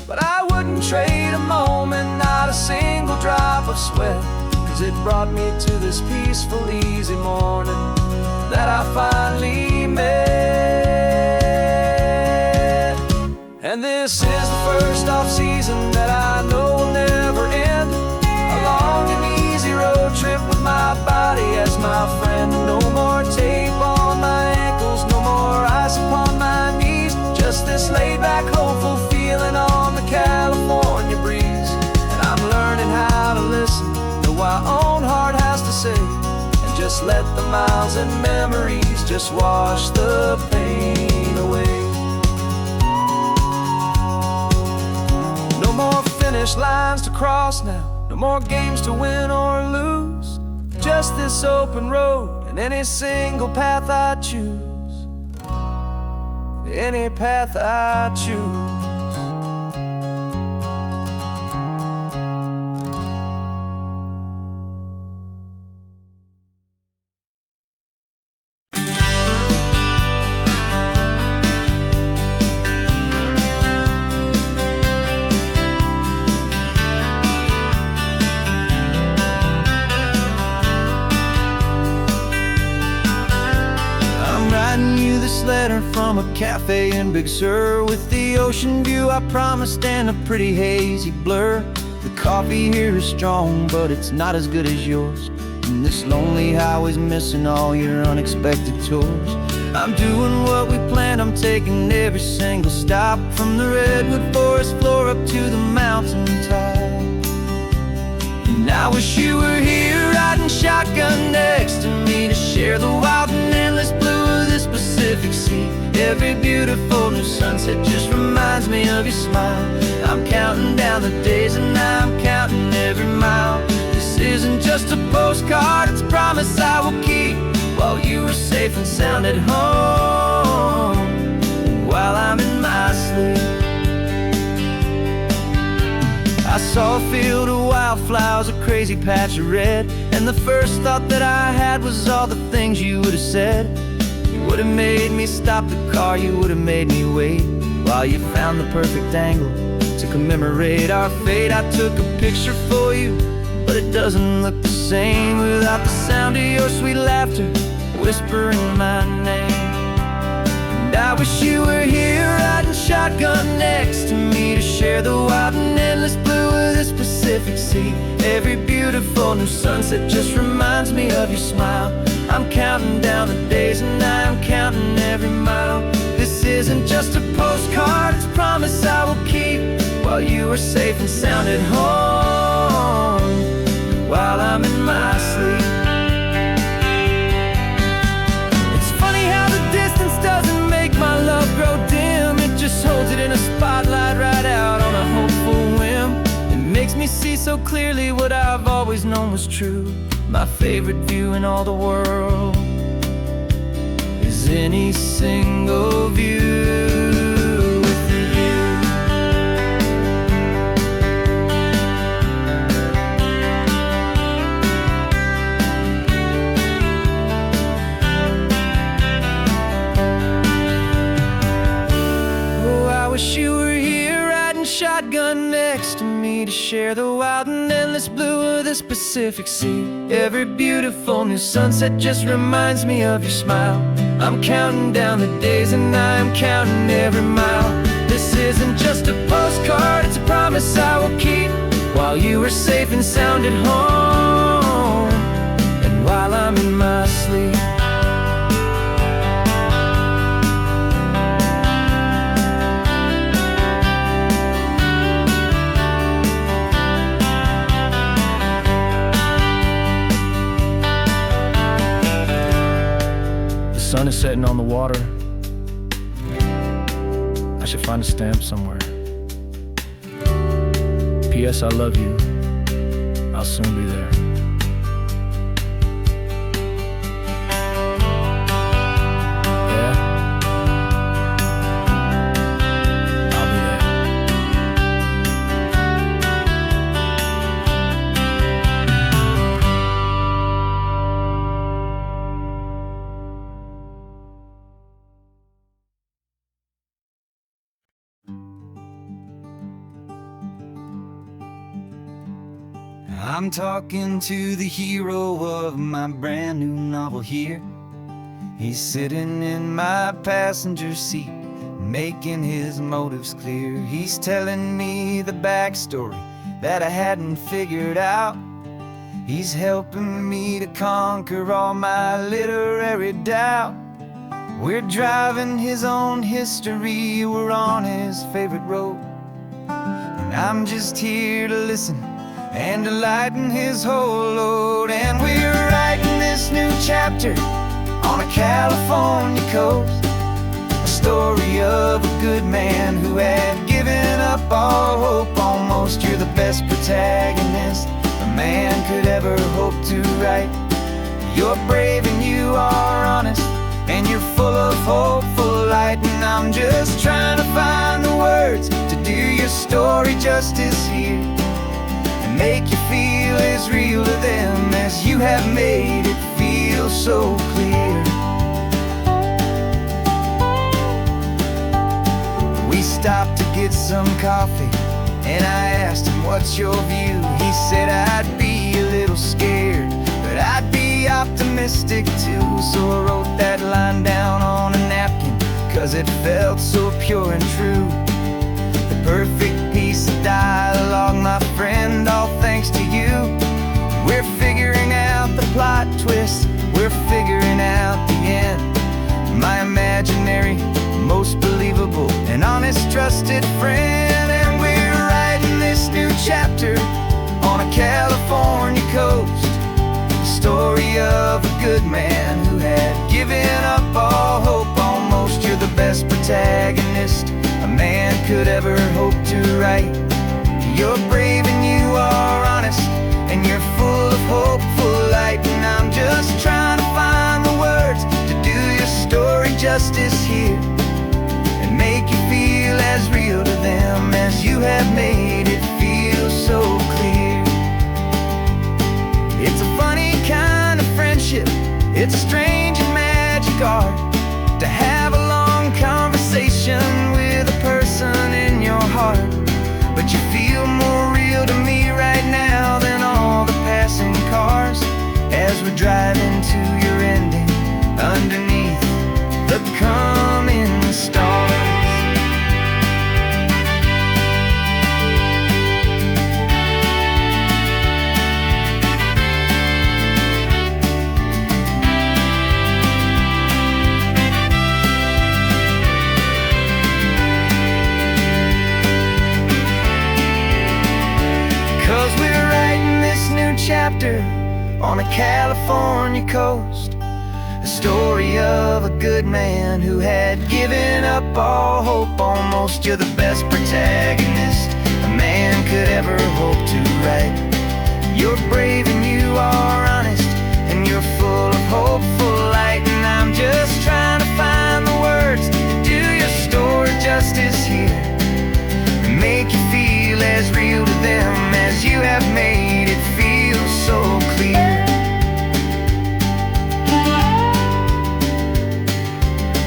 But I wouldn't trade a moment, not a single drop of sweat, 'cause it brought me to this peaceful, easy morning that I finally met. And this is the first off-season that I know will never end, a long and easy road trip with my body as my friend. No more tape on my ankles, no more ice upon my knees, just this laid-back, hopeful feeling on the California breeze. And I'm learning how to listen to what my own heart has to say, and just let the miles and memories just wash the pain away. No more finish lines to cross now, no more games to win or lose, just this open road and any single path I choose, any path I choose. Letter from a cafe in Big Sur, with the ocean view I promised and a pretty hazy blur. The coffee here is strong, but it's not as good as yours, and this lonely highway's missing all your unexpected tours. I'm doing what we planned, I'm taking every single stop, from the redwood forest floor up to the mountain top. And I wish you were here riding shotgun next to me, to share the wild and endless blue of this Pacific Sea. Every beautiful new sunset just reminds me of your smile. I'm counting down the days and I'm counting every mile. This isn't just a postcard, it's a promise I will keep, while you are safe and sound at home, while I'm in my sleep. I saw a field of wildflowers, a crazy patch of red, and the first thought that I had was all the things you would have said. You would have made me stop the car, you would have made me wait, while you found the perfect angle to commemorate our fate. I took a picture for you, but it doesn't look the same without the sound of your sweet laughter whispering my name. And I wish you were here riding shotgun next to me to share the wild and endless blue of this Pacific Sea. Every beautiful new sunset just reminds me of your smile. I'm counting down the days and I'm counting every mile. This isn't just a postcard, it's a promise I will keep, while you are safe and sound at home, while I'm in my sleep. It's funny how the distance doesn't make my love grow dim. It just holds it in a spotlight right out on a hopeful whim. It makes me see so clearly what I've always known was true. My favorite view in all the world is any single view with you. Oh, I wish you were here riding shotgun next to me to share the wild and endless blue of this Pacific Sea. Every beautiful new sunset just reminds me of your smile. I'm counting down the days and I'm counting every mile. This isn't just a postcard, it's a promise I will keep, while you are safe and sound at home, and while I'm in my sleep. The sun is setting on the water. I should find a stamp somewhere. P.S. I love you. I'll soon be there. Yeah? I'll be there. I'm talking to the hero of my brand new novel here. He's sitting in my passenger seat, making his motives clear. He's telling me the backstory that I hadn't figured out. He's helping me to conquer all my literary doubt. We're driving his own history, we're on his favorite road, and I'm just here to listen and to lighten his whole load. And we're writing this new chapter on a California coast, a story of a good man who had given up all hope almost. You're the best protagonist a man could ever hope to write. You're brave and you are honest, and you're full of hopeful light. And I'm just trying to find the words to do your story justice here, make you feel as real to them as you have made it feel so clear. We stopped to get some coffee, and I asked him, what's your view? He said, I'd be a little scared, but I'd be optimistic too. So I wrote that line down on a napkin, 'cause it felt so pure and true. The perfect piece of dialogue, my friend, all thanks to you. We're figuring out the plot twist, we're figuring out the end. My imaginary, most believable and honest trusted friend. And we're writing this new chapter on a California coast, the story of a good man who had given up all hope almost. You're the best protagonist a man could ever hope to write. You're brave and you are honest, and you're full of hopeful light. And I'm just trying to find the words to do your story justice here, and make you feel as real to them as you have made it feel so clear. It's a funny kind of friendship, it's strange and magic art to have a long conversation with a person in your heart. But you feel more real to me right now than all the passing cars, as we're driving to your ending underneath the coming stars. here on a California coast. A story of a good man who had given up all hope almost. You're the best protagonist a man could ever hope to write. You're brave and you are honest, and you're full of hopeful light. And I'm just trying to find the words to do your story justice here, and make you feel as real to them as you have made it feel so clear.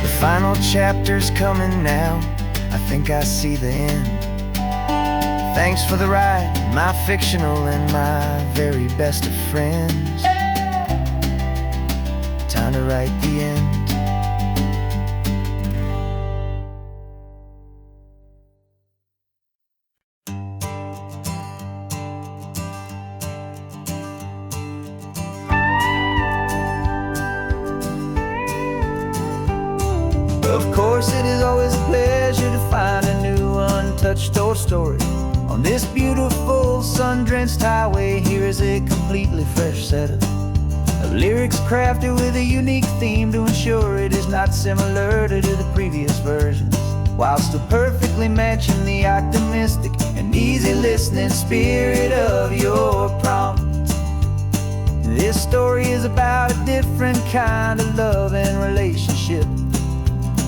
The final chapter's coming now, I think I see the end. Thanks for the ride, my fictional and my very best of friends. Time to write the end. Of course, it is always a pleasure to find a new untouched old story. On this beautiful sun-drenched highway, here is a completely fresh set of lyrics crafted with a unique theme to ensure it is not similar to the previous versions, while still perfectly matching the optimistic and easy listening spirit of your prompt. This story is about a different kind of love and relationship.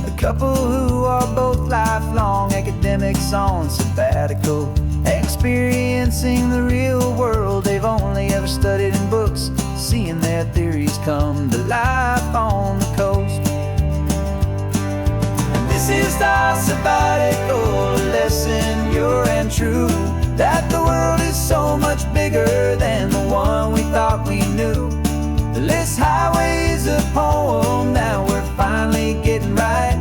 A couple who are both lifelong academics on sabbatical, experiencing the real world they've only ever studied in books, seeing their theories come to life on the coast. And this is our sabbatical lesson, pure and true, that the world is so much bigger than the one we thought we knew. This highway is a poem that we're finally getting right.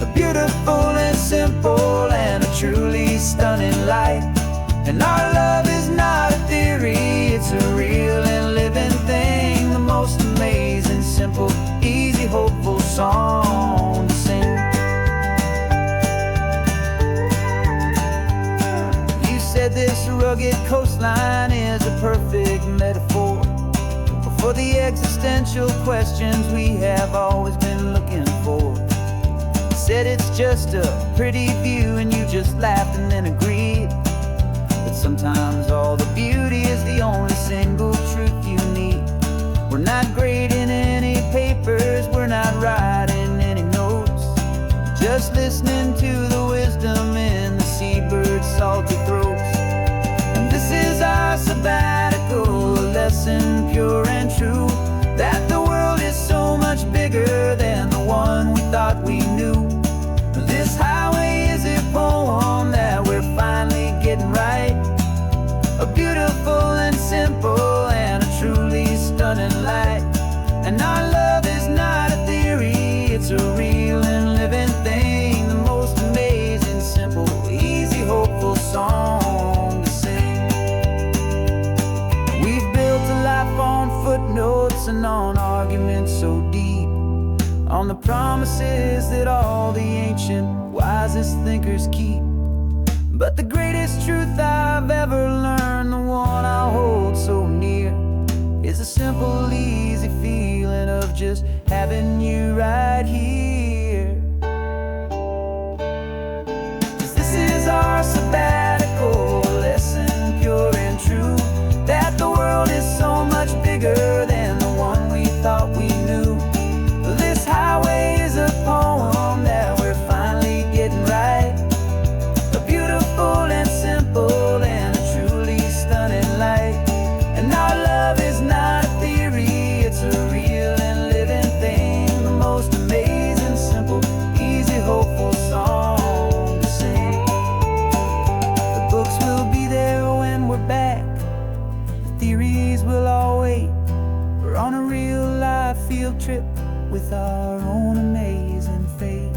A beautiful and simple and a truly stunning light. And our love is not a theory, it's a real and living thing. The most amazing, simple, easy, hopeful song to sing. You said this rugged coastline is a perfect metaphor for the existential questions we have always been looking for. Said it's just a pretty view and you just laughed and then agreed. But sometimes all the beauty is the only single truth you need. We're not grading any papers, we're not writing any notes, just listening to the wisdom in the seabird's salty throats. And this is our sabbatical lesson, pure and true, that the world is so much bigger than the one we thought we knew. This highway is a poem that we're finally getting right. A beautiful and simple and a truly stunning light. And our love is not a theory, it's a real and living thing. The most amazing, simple, easy, hopeful song to sing. We've built a life on footnotes and on arguments so deep, on the promises that all the ancient, wisest thinkers keep. But the greatest truth I've ever learned, the one I hold so near, is a simple, easy feeling of just having you right here. 'Cause this is our sabbatical lesson, pure and true, that the world is so much bigger than the one we thought we knew. This highway is a poem that we're finally getting right. A beautiful and simple and a truly stunning light. And our love is not a theory, it's a real and living thing. The most amazing, simple, easy, hopeful song to sing. The books will be there when we're back, the theories will all wait. We're on a real life field trip with our own amazing fate.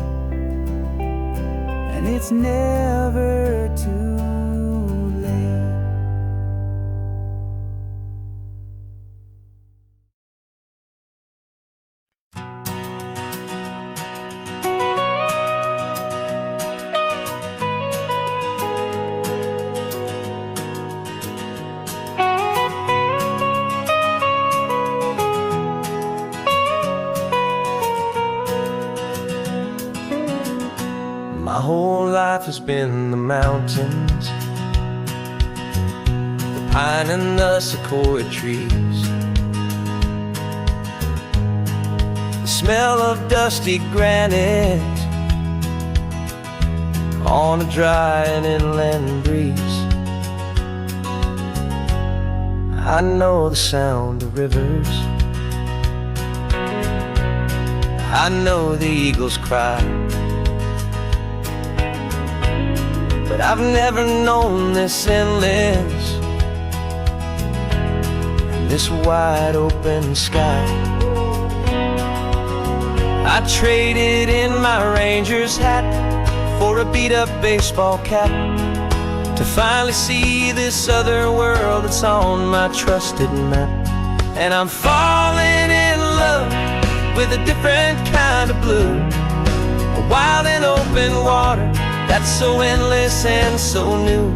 And it's never too late. life has been the mountains, the pine and the sequoia trees, the smell of dusty granite on a dry and inland breeze. I know the sound of rivers, I know the eagles cry, but I've never known this endless and this wide open sky. I traded in my Ranger's hat for a beat-up baseball cap to finally see this other world that's on my trusted map. And I'm falling in love with a different kind of blue, a wild and open water that's so endless and so new.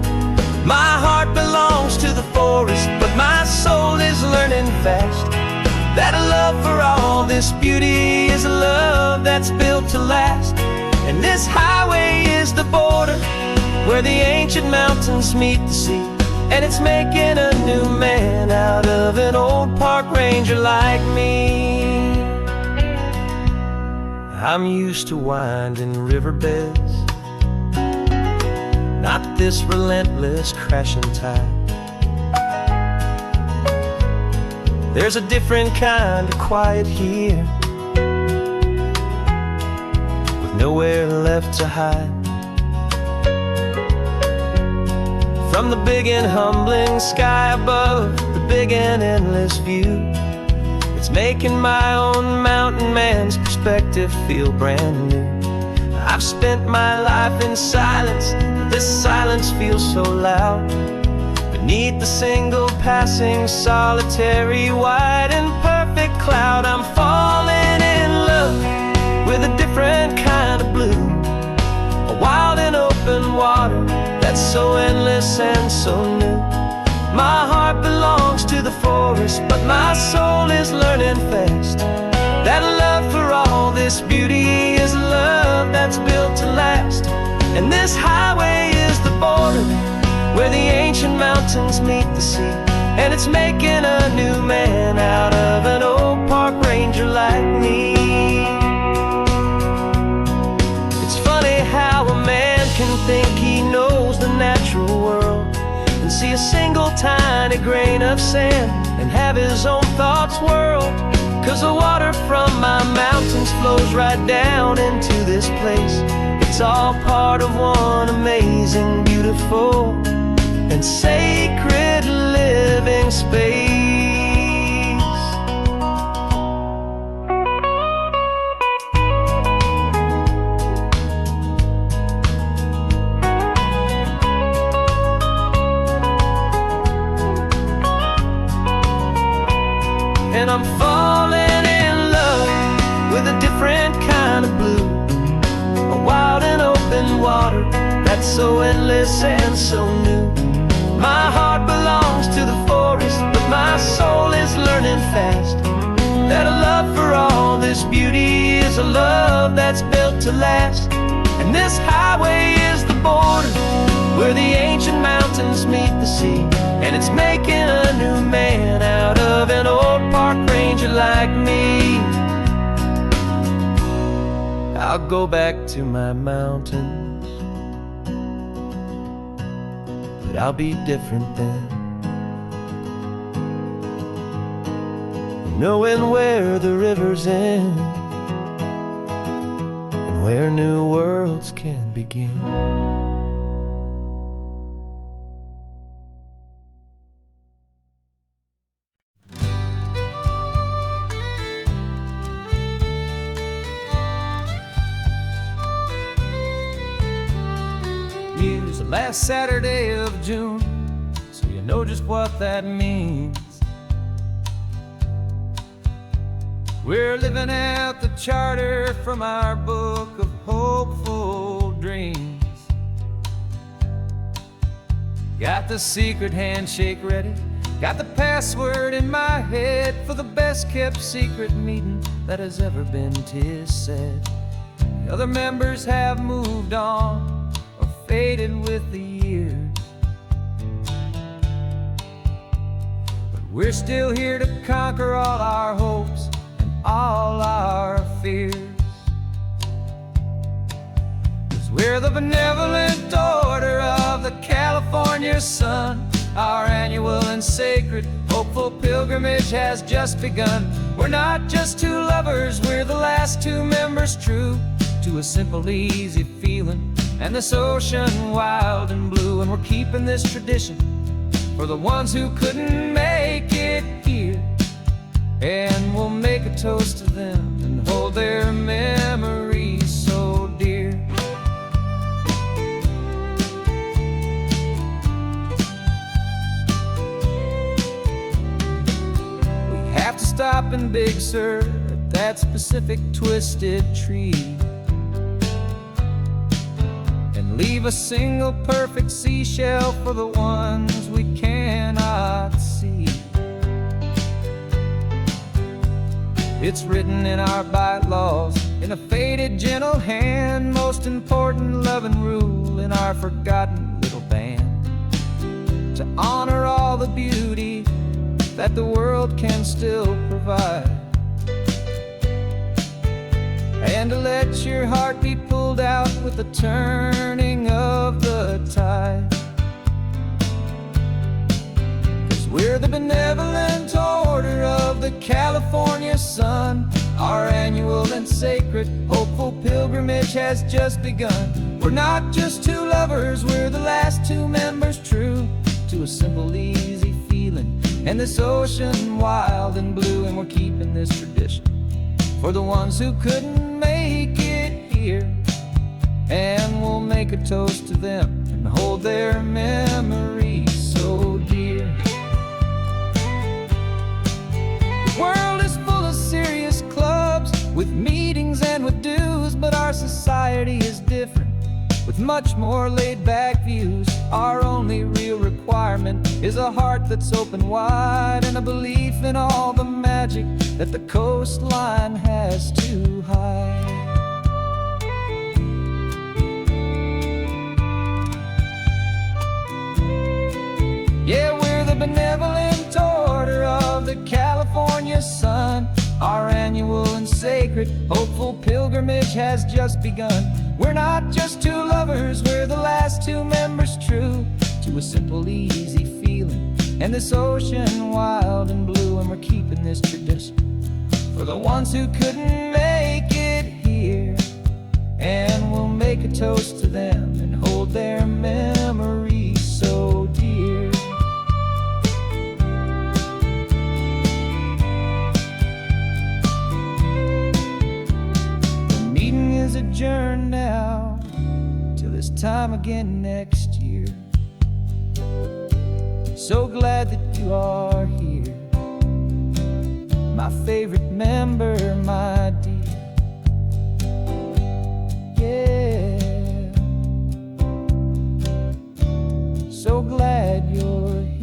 My heart belongs to the forest, but my soul is learning fast that a love for all this beauty is a love that's built to last. And this highway is the border where the ancient mountains meet the sea, and it's making a new man out of an old park ranger like me. I'm used to winding riverbeds, not this relentless crashing tide. There's a different kind of quiet here, with nowhere left to hide. From the big and humbling sky above, the big and endless view, it's making my own mountain man's perspective feel brand new. I've spent my life in silence, but this silence feels so loud. Beneath the single passing solitary white and perfect cloud, I'm falling in love with a different kind of blue, a wild and open water that's so endless and so new. My heart belongs to the forest, but my soul is learning fast that love for all this beauty is a love that's built to last. And this highway is the border where the ancient mountains meet the sea, and it's making a new man out of an old park ranger like me. It's funny how a man can think he knows the natural world and see a single tiny grain of sand and have his own thoughts whirled. 'Cause the water from my mountains flows right down into this place. It's all part of one amazing, beautiful, and sacred living space. And I'm falling in love with a different kind of blue, a wild and open water that's so endless and so new. My heart belongs to the forest, but my soul is learning fast that a love for all this beauty is a love that's built to last. And this highway is the border where the ancient mountains meet the sea, and it's making a new man out of an old park ranger like me. I'll go back to my mountains, but I'll be different then, knowing where the rivers end and where new worlds can begin. Here's the last Saturday of June, so you know just what that means. We're living out the charter from our book of hopeful dreams. Got the secret handshake ready, got the password in my head for the best kept secret meeting that has ever been, 'tis said. The other members have moved on or faded with the years. But we're still here to conquer all our hopes and all our fears. 'Cause we're the benevolent order of the California sun. Our annual and sacred hopeful pilgrimage has just begun. We're not just two lovers, we're the last two members true to a simple, easy feeling and this ocean wild and blue. And we're keeping this tradition for the ones who couldn't make it here. And we'll make a toast to them and hold their memories so dear. Stop in Big Sur at that specific twisted tree and leave a single perfect seashell for the ones we cannot see. It's written in our bylaws in a faded gentle hand, most important loving rule in our forgotten little band, to honor all the beauty that the world can still provide, and to let your heart be pulled out with the turning of the tide. 'Cause we're the benevolent order of the California sun. Our annual and sacred hopeful pilgrimage has just begun. We're not just two lovers, we're the last two members true to a simple, easy feeling and this ocean wild and blue. And we're keeping this tradition for the ones who couldn't make it here. And we'll make a toast to them and hold their memories so dear. The world is full of serious clubs with meetings and with dues, but our society is different with much more laid-back views. Our only real requirement is a heart that's open wide and a belief in all the magic that the coastline has to hide. Yeah, we're the benevolent order of the California sun. Our annual and sacred hopeful pilgrimage has just begun. We're not just two lovers, we're the last two members true to a simple, easy feeling and this ocean wild and blue. And we're keeping this tradition for the ones who couldn't make it here. And we'll make a toast to them and hold their memories so dear. The meeting is adjourned now till this time again next year. So glad that you are here, my favorite member, my dear. Yeah, so glad you're here.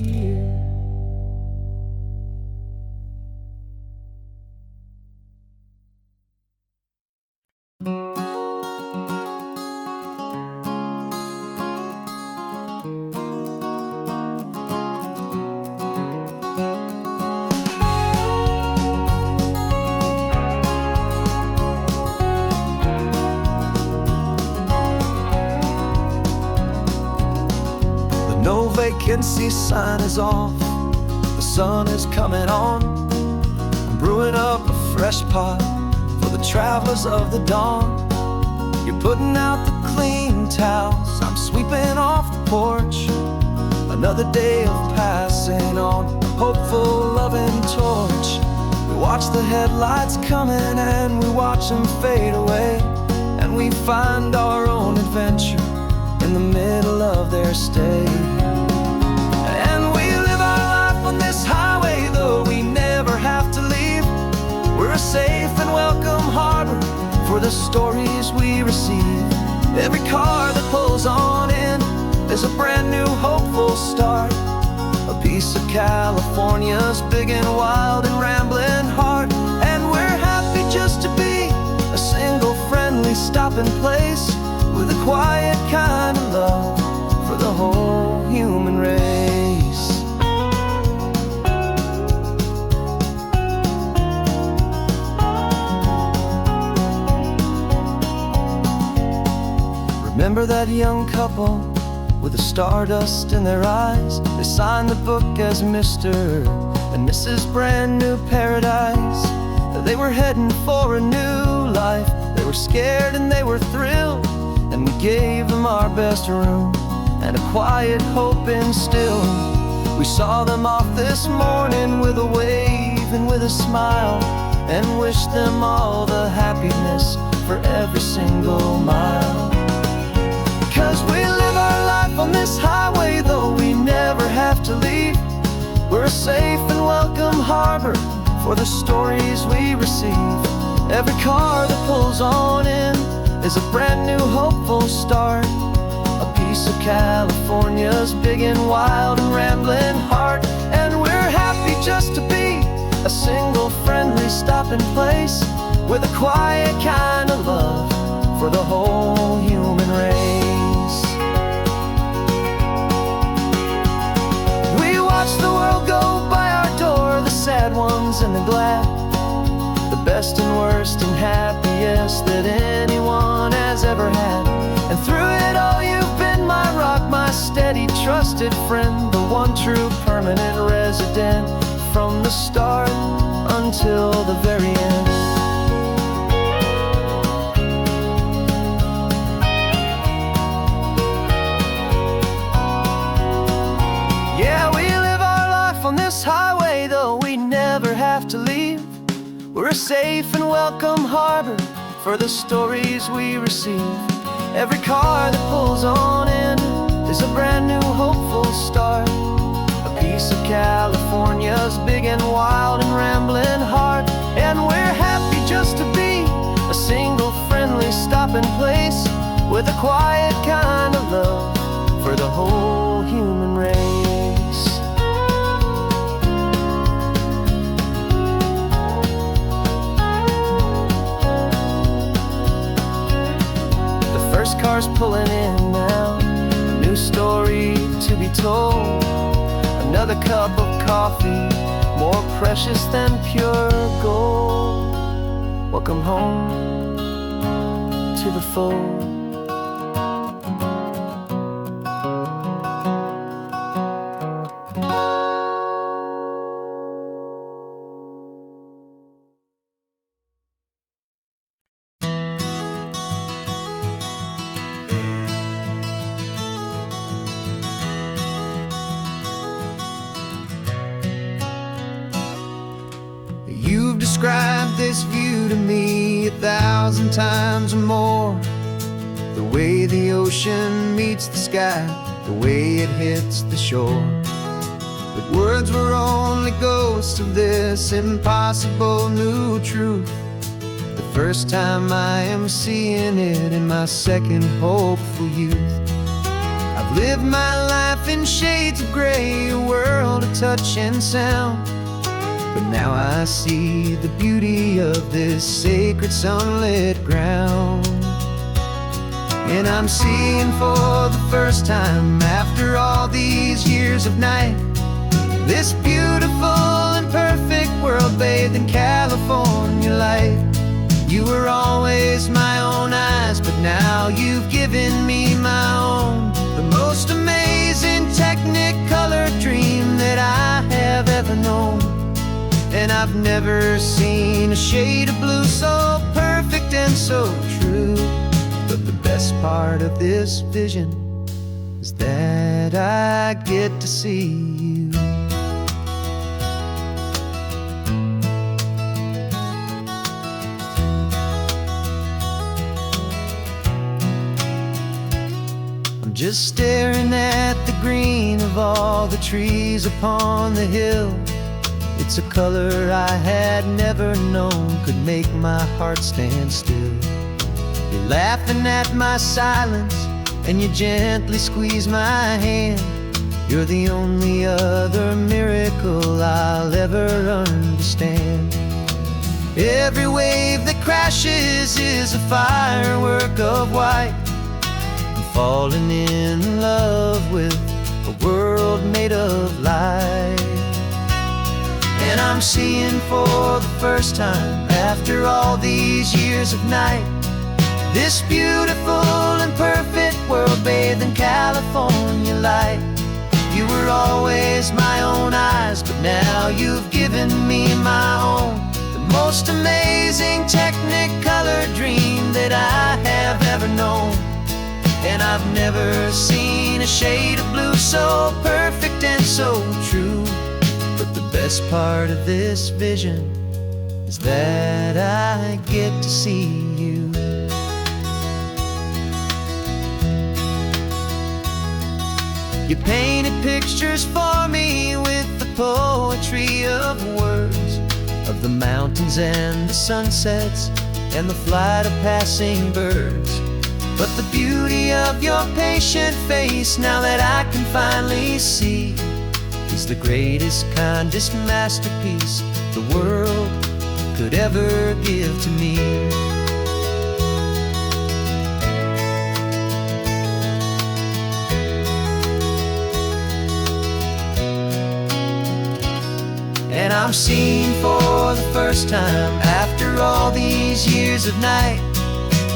No vacancy sign is off, the sun is coming on. I'm brewing up a fresh pot for the travelers of the dawn. You're putting out the clean towels, I'm sweeping off the porch. Another day of passing on a hopeful, loving torch. We watch the headlights coming and we watch them fade away, and we find our own adventure in the middle of their stay. And we live our life on this highway, though we never have to leave. We're a safe and welcome harbor for the stories we receive. Every car that pulls on in is a brand new hopeful start, a piece of California's big and wild and rambling heart. And we're happy just to be a single friendly stopping place with a quiet kind of love Remember that young couple with the stardust in their eyes? They signed the book as Mr. and Mrs. Brand New Paradise. They were heading for a new life. They were scared and they were thrilled, and we gave them our best room and a quiet hope instilled. We saw them off this morning with a wave and with a smile, and wished them all the happiness for every single mile. 'Cause we live our life on this highway, though we never have to leave. We're a safe and welcome harbor for the stories we receive. Every car that pulls on in is a brand new hopeful start, a piece of California's big and wild and rambling heart. And we're happy just to be a single friendly stopping place, with a quiet kind of love for the whole human race. We watch the world go by our door, the sad ones and the glad, the best and worst and happiest that anyone has ever had. And through it all you've been my rock, my steady trusted friend, the one true permanent resident, from the start until the very end. Yeah, we live our life on this highway, though we never have to leave. We're a safe and welcome harbor for the stories we receive. Every car that pulls on in is a brand new hopeful start, a piece of California's big and wild and rambling heart. And we're happy just to be a single friendly stopping place, with a quiet kind of love for the whole human race. The first car's pulling in now, a new story to be told. Another cup of coffee, more precious than pure gold. Welcome home to the fold. You've described this view to me 1,000 times or more. The way the ocean meets the sky, the way it hits the shore. But words were only ghosts of this impossible new truth. The first time I am seeing it in my second hopeful youth. I've lived my life in shades of gray, a world of touch and sound. But now I see the beauty of this sacred sunlit ground. And I'm seeing for the first time, after all these years of night, this beautiful and perfect world bathed in California light. You were always my own eyes, but now you've given me my own, the most amazing technicolor dream that I have ever known. And I've never seen a shade of blue so perfect and so true. But the best part of this vision is that I get to see you. I'm just staring at the green of all the trees upon the hill. It's a color I had never known could make my heart stand still. You're laughing at my silence, and you gently squeeze my hand. You're the only other miracle I'll ever understand. Every wave that crashes is a firework of white. I'm falling in love with a world made of light. And I'm seeing for the first time, after all these years of night, this beautiful and perfect world bathed in California light. You were always my own eyes, but now you've given me my own. The most amazing Technicolor dream that I have ever known. And I've never seen a shade of blue so perfect and so true. But the best part of this vision is that I get to see you. You painted pictures for me with the poetry of words, of the mountains and the sunsets and the flight of passing birds. But the beauty of your patient face, now that I can finally see, is the greatest, kindest masterpiece the world could ever give to me. And I'm seeing for the first time, after all these years of night,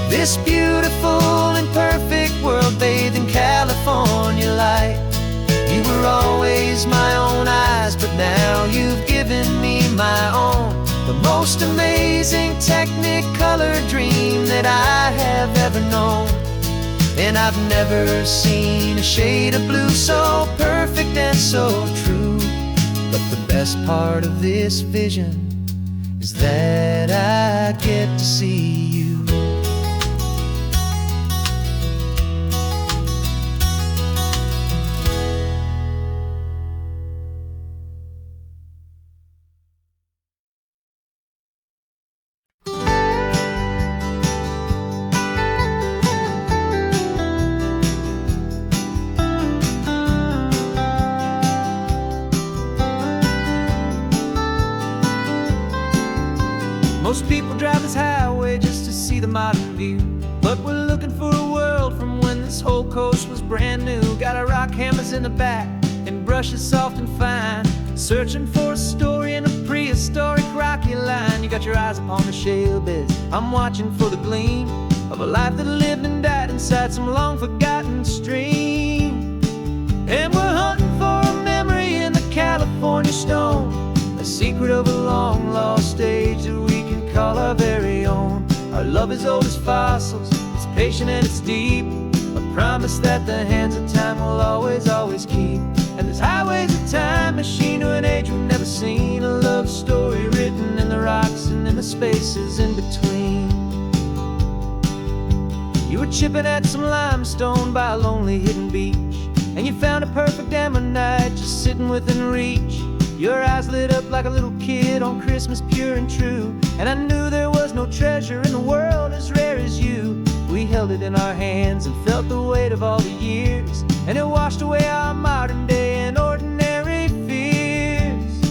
this beautiful and perfect world bathed in California light. You were always my own eyes, but now you've given me my own. The most amazing Technicolor dream that I have ever known. And I've never seen a shade of blue so perfect and so true. But the best part of this vision is that I get to see you. Most people drive this highway just to see the modern view, but we're looking for a world from when this whole coast was brand new. Got our rock hammers in the back and brushes soft and fine, searching for a story in a prehistoric rocky line. You got your eyes upon the shale beds, I'm watching for the gleam of a life that lived and died inside some long forgotten stream. And we're hunting for a memory in the California stone, a secret of a long lost age that we can call our very own. Our love is old as fossils, it's patient and it's deep, a promise that the hands of time will always, always keep. And this highway's a time machine to an age we've never seen, a love story written in the rocks and in the spaces in between. You were chipping at some limestone by a lonely hidden beach, and you found a perfect ammonite just sitting within reach. Your eyes lit up like a little kid on Christmas, pure and true. And I knew there was no treasure in the world as rare as you. We held it in our hands and felt the weight of all the years, and it washed away our modern day and ordinary fears.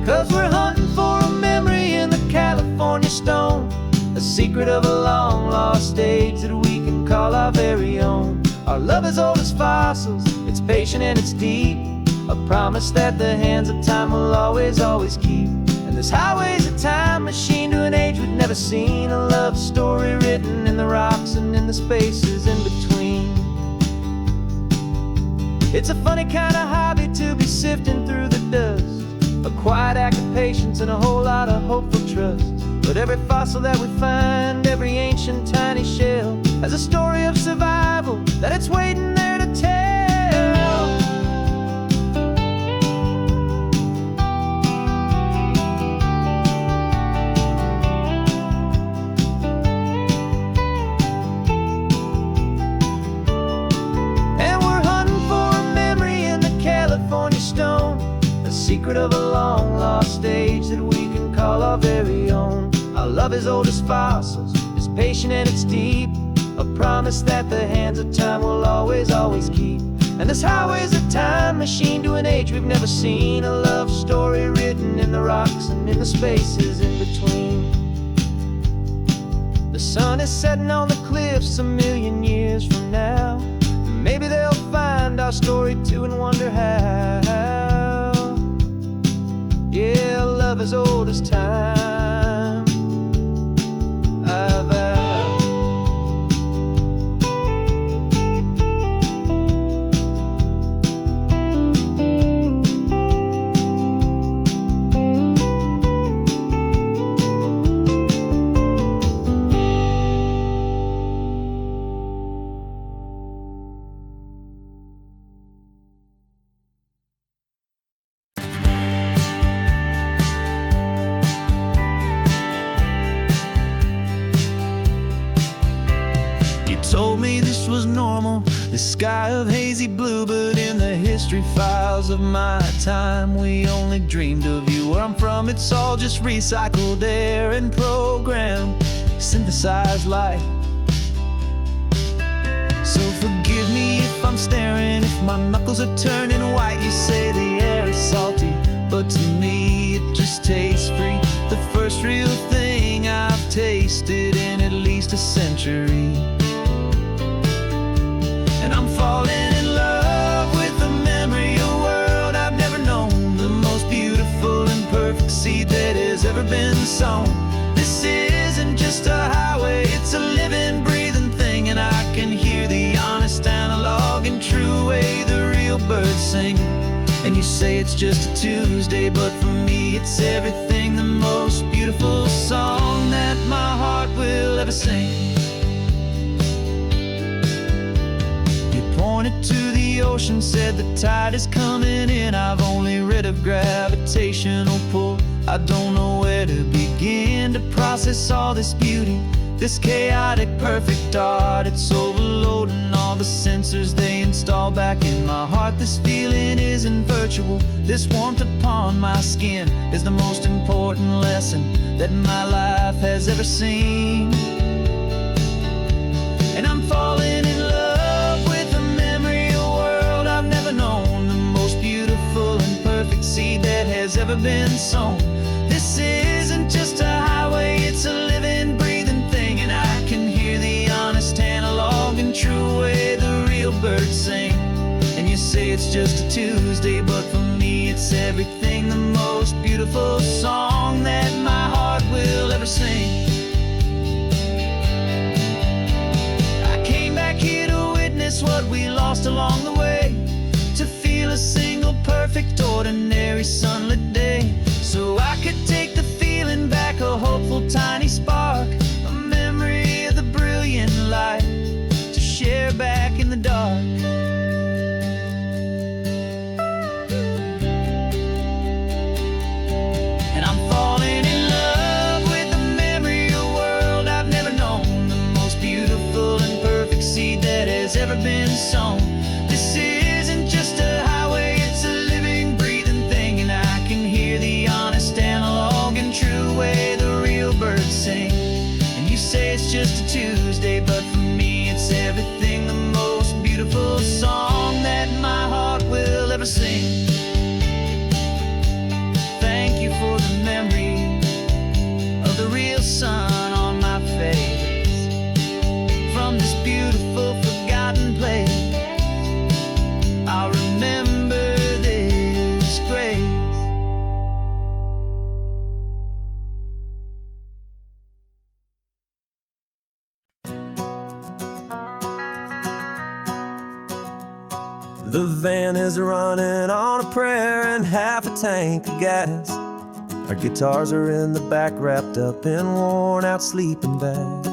'Cause we're hunting for a memory in the California stone, a secret of a long lost age that we can call our very own. Our love is old as fossils, it's patient and it's deep, a promise that the hands of time will always, always keep. And this highway's a time machine to an age we've never seen, a love story written in the rocks and in the spaces in between. It's a funny kind of hobby to be sifting through the dust, a quiet act of patience and a whole lot of hopeful trust. But every fossil that we find, every ancient tiny shell, has a story of survival that it's waiting there to tell. Secret of a long lost age that we can call our very own. Our love is old as fossils, it's patient and it's deep, a promise that the hands of time will always, always keep. And this highway's a time machine to an age we've never seen, a love story written in the rocks and in the spaces in between. The sun is setting on the cliffs a million years from now, maybe they'll find our story too and wonder how. Yeah, love as old as time, I vow. the sky of hazy blue, but in the history files of my time, we only dreamed of you. Where I'm from, it's all just recycled air and programmed, synthesized light. So forgive me if I'm staring, if my knuckles are turning white. You say the air is salty, but to me it just tastes free. The first real thing I've tasted in at least a century. And I'm falling in love with the memory of a world I've never known, the most beautiful and perfect seed that has ever been sown. This isn't just a highway, it's a living, breathing thing, and I can hear the honest, analog, and true way the real birds sing. And you say it's just a Tuesday, but for me it's everything, the most beautiful song that my heart will ever sing. Pointed to the ocean, said the tide is coming in. I've only read of gravitational pull. I don't know where to begin to process all this beauty, this chaotic, perfect art. It's overloading all the sensors they install back in my heart. This feeling isn't virtual. This warmth upon my skin is the most important lesson that my life has ever seen. And I'm falling in love with a memory, a world I've never known, the most beautiful and perfect seed that has ever been sown. This isn't just a highway, it's a living, breathing thing, and I can hear the honest, analog, and true way the real birds sing. And you say it's just a Tuesday, but for me it's everything, the most beautiful song that my heart will ever sing. What we lost along the way, to feel a single perfect ordinary sunlit day, so I could take the feeling back, a hopeful tiny spark, a memory of the brilliant light to share back in the dark. And I'm falling in love with the memory of a world I've never known, the most beautiful and perfect seed that has ever been sown. This isn't just a highway, it's a living, breathing thing, and I can hear the honest, analog, and true way the real birds sing. And you say it's just a Tuesday, but for me it's everything, the most beautiful song that my heart will ever sing. Thank you for the memory of the real sun on my face, from this beautiful forgotten place. I'll remember this grace. The van is running on a prayer and half a tank of gas. Our guitars are in the back, wrapped up in worn-out sleeping bags.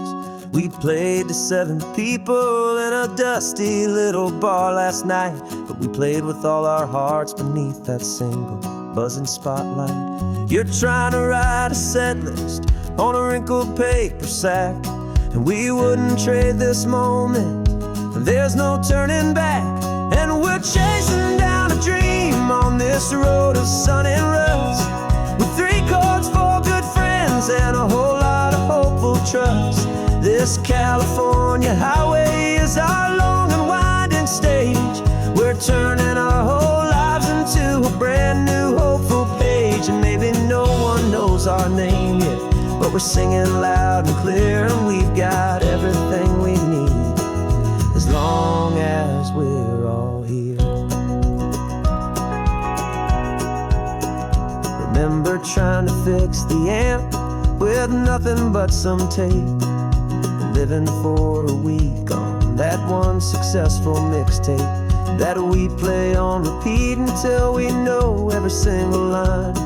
We played to 7 people in a dusty little bar last night, but we played with all our hearts beneath that single buzzing spotlight. You're trying to write a set list on a wrinkled paper sack, and we wouldn't trade this moment. There's no turning back, and we're chasing down a dream on this road of sun and rust, with 3 chords, 4 good friends, and a whole lot of hopeful trust. This California highway is our long and winding stage. We're turning our whole lives into a brand new hopeful page. And maybe no one knows our name yet, but we're singing loud and clear, and we've got everything we need as long as we're all here. Remember trying to fix the amp with nothing but some tape, living for a week on that one successful mixtape that we play on repeat until we know every single line.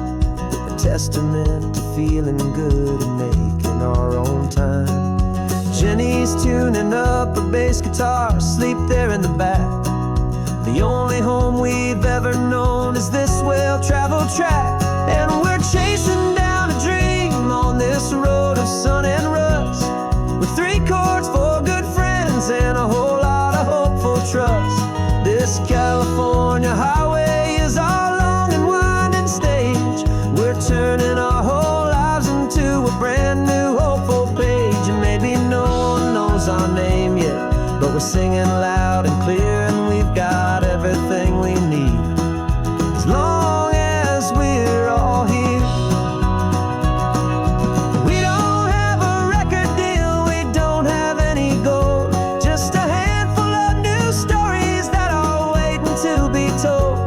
A testament to feeling good and making our own time. Jenny's tuning up a bass guitar, asleep there in the back. The only home we've ever known is this well-traveled track, and we're chasing down a dream on this road of sun and rust, with 3 chords, 4 good friends, and a whole lot of hopeful trust. brand new hopeful page. And maybe no one knows our name yet, but we're singing loud and clear, and we've got everything we need, as long as we're all here. We don't have a record deal, we don't have any gold, just a handful of new stories that are waiting to be told.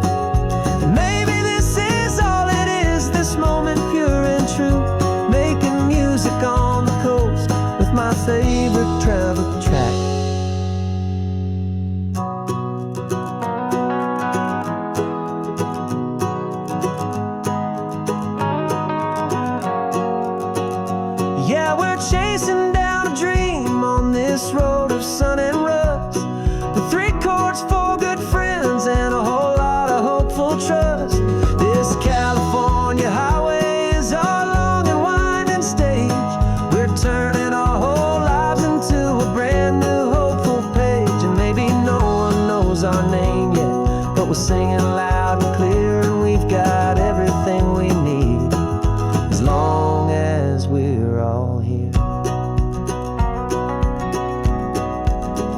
And maybe this is all it is, this moment pure and true, making music on the coast with my favorite travel track. Yeah, we're chasing down a dream on this road of sun and rust, with 3 chords, 4 good friends, and a whole lot of hopeful trust. This California highway is our long and winding stage. We're turning our whole lives into a brand new hopeful page. And maybe no one knows our name yet, but we're singing loud and clear, and we've got everything we need, as long as we're all here.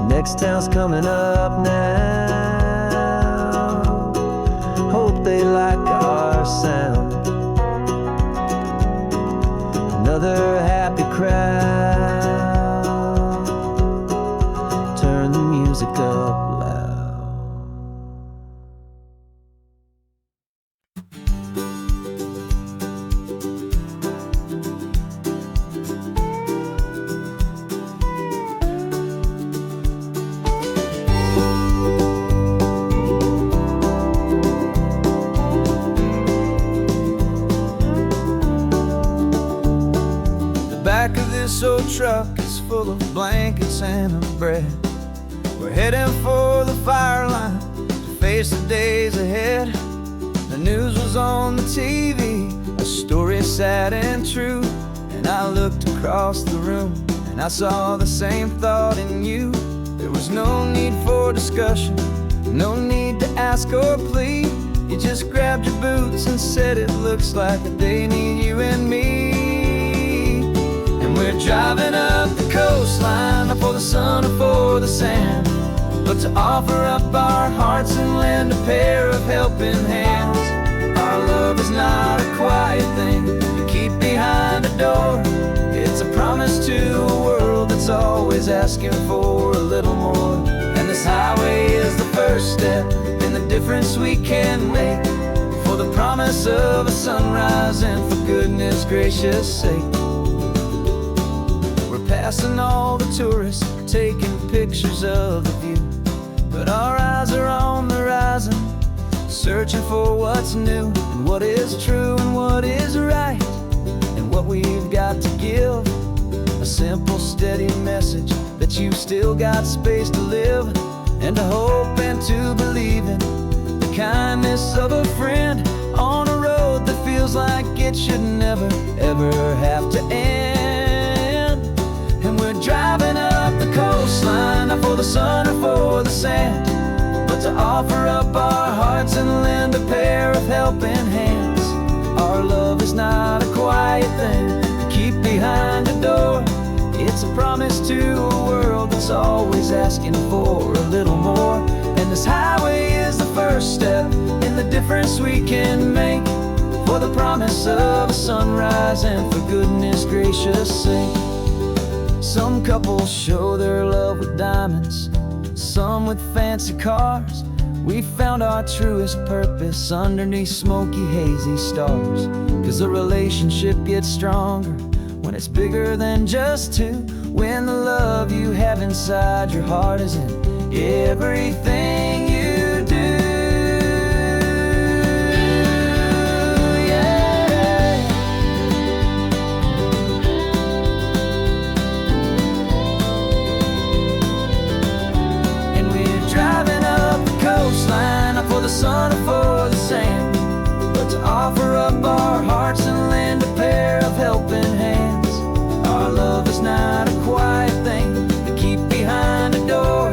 Next town's coming up now, hope they like our sound. Another happy crowd, turn the music up loud. The back of this old truck is full of blankets and of bread. We're heading for the fire line to face the days ahead. The news was on the TV, a story sad and true. And I looked across the room and I saw the same thought in you. There was no need for discussion, no need to ask or plead. You just grabbed your boots and said it looks like a day need you and me. And we're driving up the coastline, not for the sun or for the sand, but to offer up our hearts and lend a pair of helping hands. Our love is not a quiet thing you keep behind a door. It's a promise to a world that's always asking for a little more. And this highway is the first step in the difference we can make, for the promise of a sunrise and for goodness gracious sake. We're passing all the tourists, taking pictures of the view, but our eyes are on the horizon, searching for what's new, and what is true and what is right, and what we've got to give. A simple, steady message that you've still got space to live, and to hope and to believe in the kindness of a friend on a road that feels like it should never, ever have to end. And we're driving up the coastline, not for the sun or for the sand, but to offer up our hearts and lend a pair of helping hands. Our love is not a quiet thing to keep behind a door. It's a promise to a world that's always asking for a little more. And this highway is the first step in the difference we can make, for the promise of a sunrise and for goodness gracious sake. Some couples show their love with diamonds, some with fancy cars. We found our truest purpose underneath smoky, hazy stars. 'Cause a relationship gets stronger when it's bigger than just two, when the love you have inside your heart is in everything you do. Yeah. And we're driving up the coastline, not for the sun or for the sand, but to offer up our hearts and lend a pair of helping hands. Our love is not a quiet thing to keep behind a door.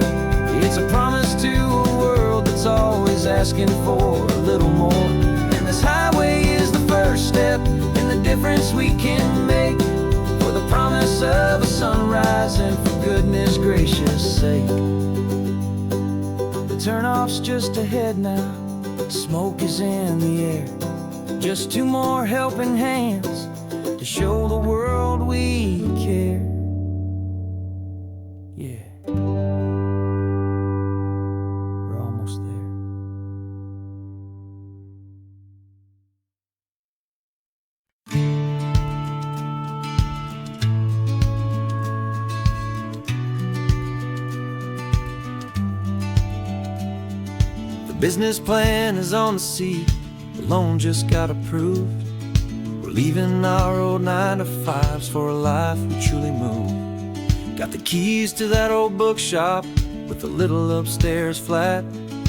It's a promise to a world that's always asking for a little more. And this highway is the first step in the difference we can make, his gracious sake. The turnoff's just ahead now, smoke is in the air. Just two more helping hands to show the world we care. Yeah, we're almost there. The business plan is on the seat, the loan just got approved. We're leaving our old 9-to-5s for a life we truly move. Got the keys to that old bookshop with the little upstairs flat.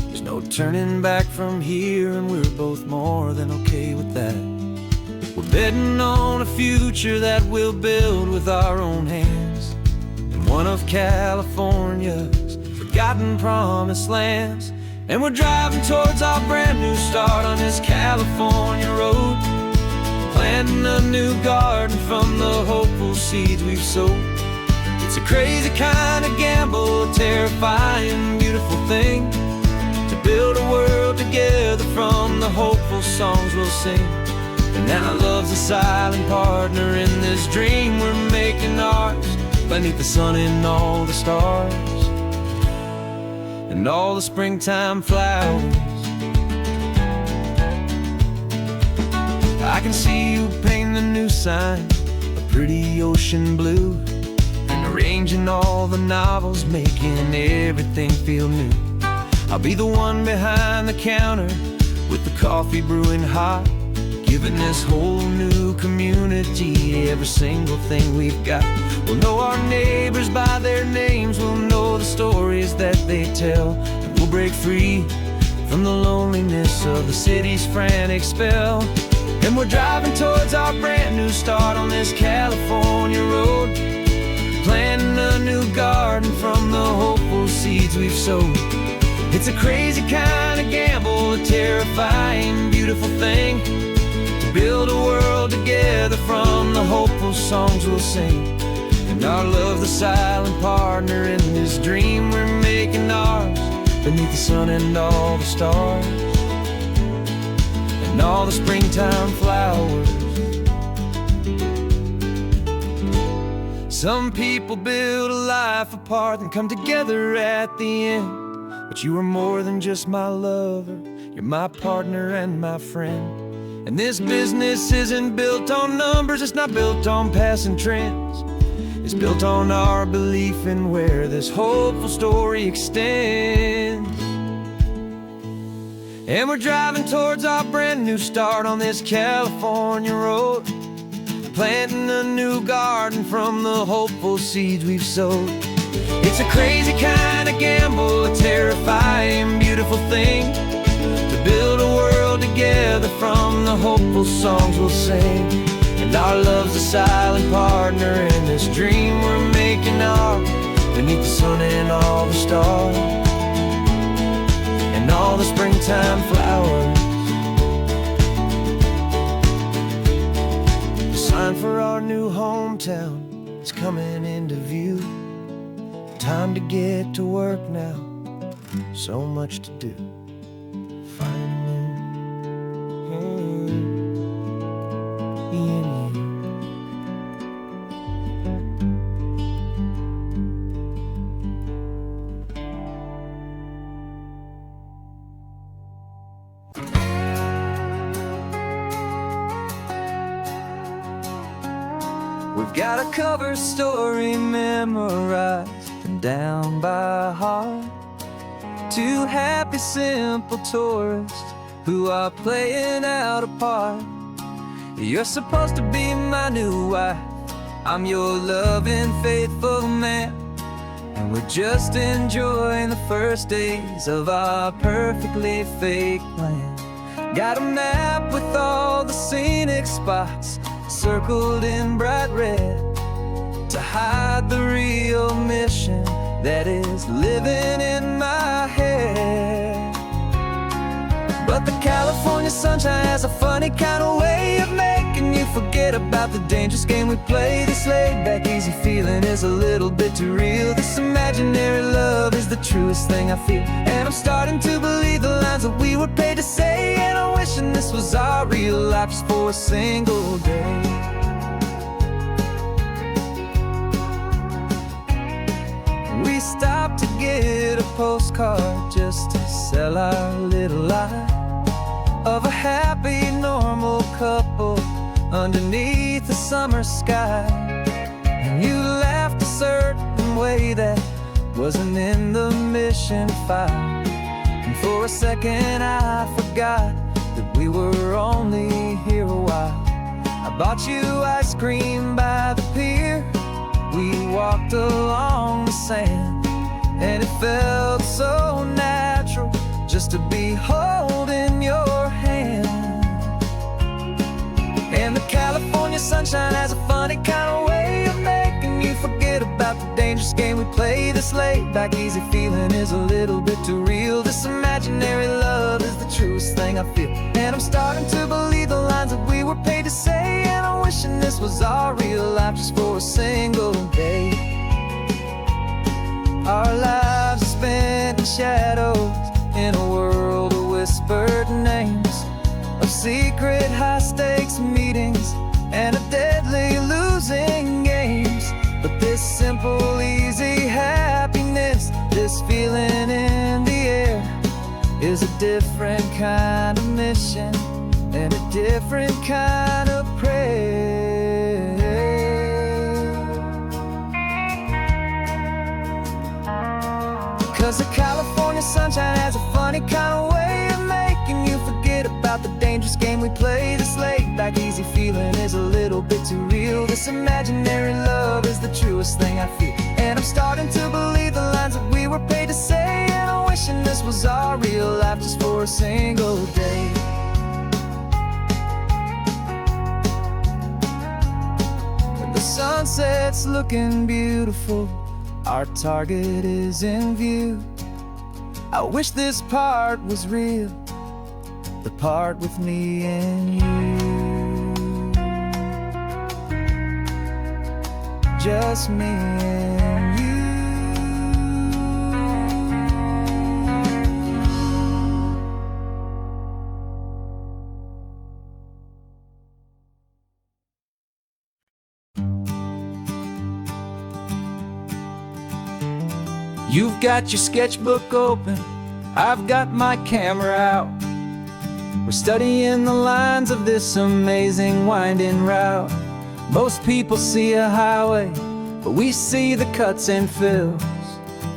There's no turning back from here, and we're both more than okay with that. We're betting on a future that we'll build with our own hands, in one of California's forgotten promised lands. And we're driving towards our brand new start on this California road, planting a new garden from the hopeful seeds we've sowed. It's a crazy kind of gamble, a terrifying, beautiful thing, to build a world together from the hopeful songs we'll sing. And now love's a silent partner in this dream we're making ours, beneath the sun and all the stars and all the springtime flowers. I can see you painting a new sign, a pretty ocean blue, and arranging all the novels, making everything feel new. I'll be the one behind the counter with the coffee brewing hot, giving this whole new community every single thing we've got. We'll know our neighbors by their names, we'll know the stories that they tell, and we'll break free from the loneliness of the city's frantic spell. And we're driving towards our brand new start on this California road, planting a new garden from the hopeful seeds we've sowed. It's a crazy kind of gamble, a terrifying, beautiful thing, to build a world together from the hopeful songs we'll sing. And our love's the silent partner in this dream we're making ours, beneath the sun and all the stars and all the springtime flowers. Some people build a life apart and come together at the end, but you are more than just my lover, you're my partner and my friend. And this business isn't built on numbers, it's not built on passing trends. It's built on our belief in where this hopeful story extends. And we're driving towards our brand new start on this California road, planting a new garden from the hopeful seeds we've sowed. It's a crazy kind of gamble, a terrifying, beautiful thing, to build a world together from the hopeful songs we'll sing. And our love's a silent partner in this dream we're making ours, beneath the sun and all the stars and all the springtime flowers. The sign for our new hometown is coming into view. Time to get to work now, so much to do. We've got a cover story memorized and down by heart. Two happy, simple tourists who are playing out a part. You're supposed to be my new wife, I'm your loving, faithful man, and we're just enjoying the first days of our perfectly fake plan. Got a map with all the scenic spots circled in bright red, to hide the real mission that is living in my head. But the California sunshine has a funny kind of way of making you forget forget about the dangerous game we play. This laid back easy feeling is a little bit too real. This imaginary love is the truest thing I feel. And I'm starting to believe the lines that we were paid to say. And I'm wishing this was our real life just for a single day. We stopped to get a postcard just to sell our little lie of a happy, normal couple underneath the summer sky. And you laughed a certain way that wasn't in the mission file. And for a second I forgot that we were only here a while. I bought you ice cream by the pier. We walked along the sand, and it felt so natural just to be holding your hand. And the California sunshine has a funny kind of way of making you forget about the dangerous game we play. This laid back easy feeling is a little bit too real. This imaginary love is the truest thing I feel. And I'm starting to believe the lines that we were paid to say. And I'm wishing this was our real life just for a single day. Our lives are spent in shadows, in a world of whispered names, of secret high-stakes meetings and of deadly losing games. But this simple, easy happiness, this feeling in the air, is a different kind of mission and a different kind of prayer. 'Cause the California sunshine has a funny kind of way of making you forget about the dangerous game we play. This laid back easy feeling is a little bit too real. This imaginary love is the truest thing I feel. And I'm starting to believe the lines that we were paid to say. And I'm wishing this was our real life just for a single day. When the sunset's looking beautiful, our target is in view. I wish this part was real, the part with me and you. Just me and you. You've got your sketchbook open, I've got my camera out. We're studying the lines of this amazing winding route. Most people see a highway, but we see the cuts and fills,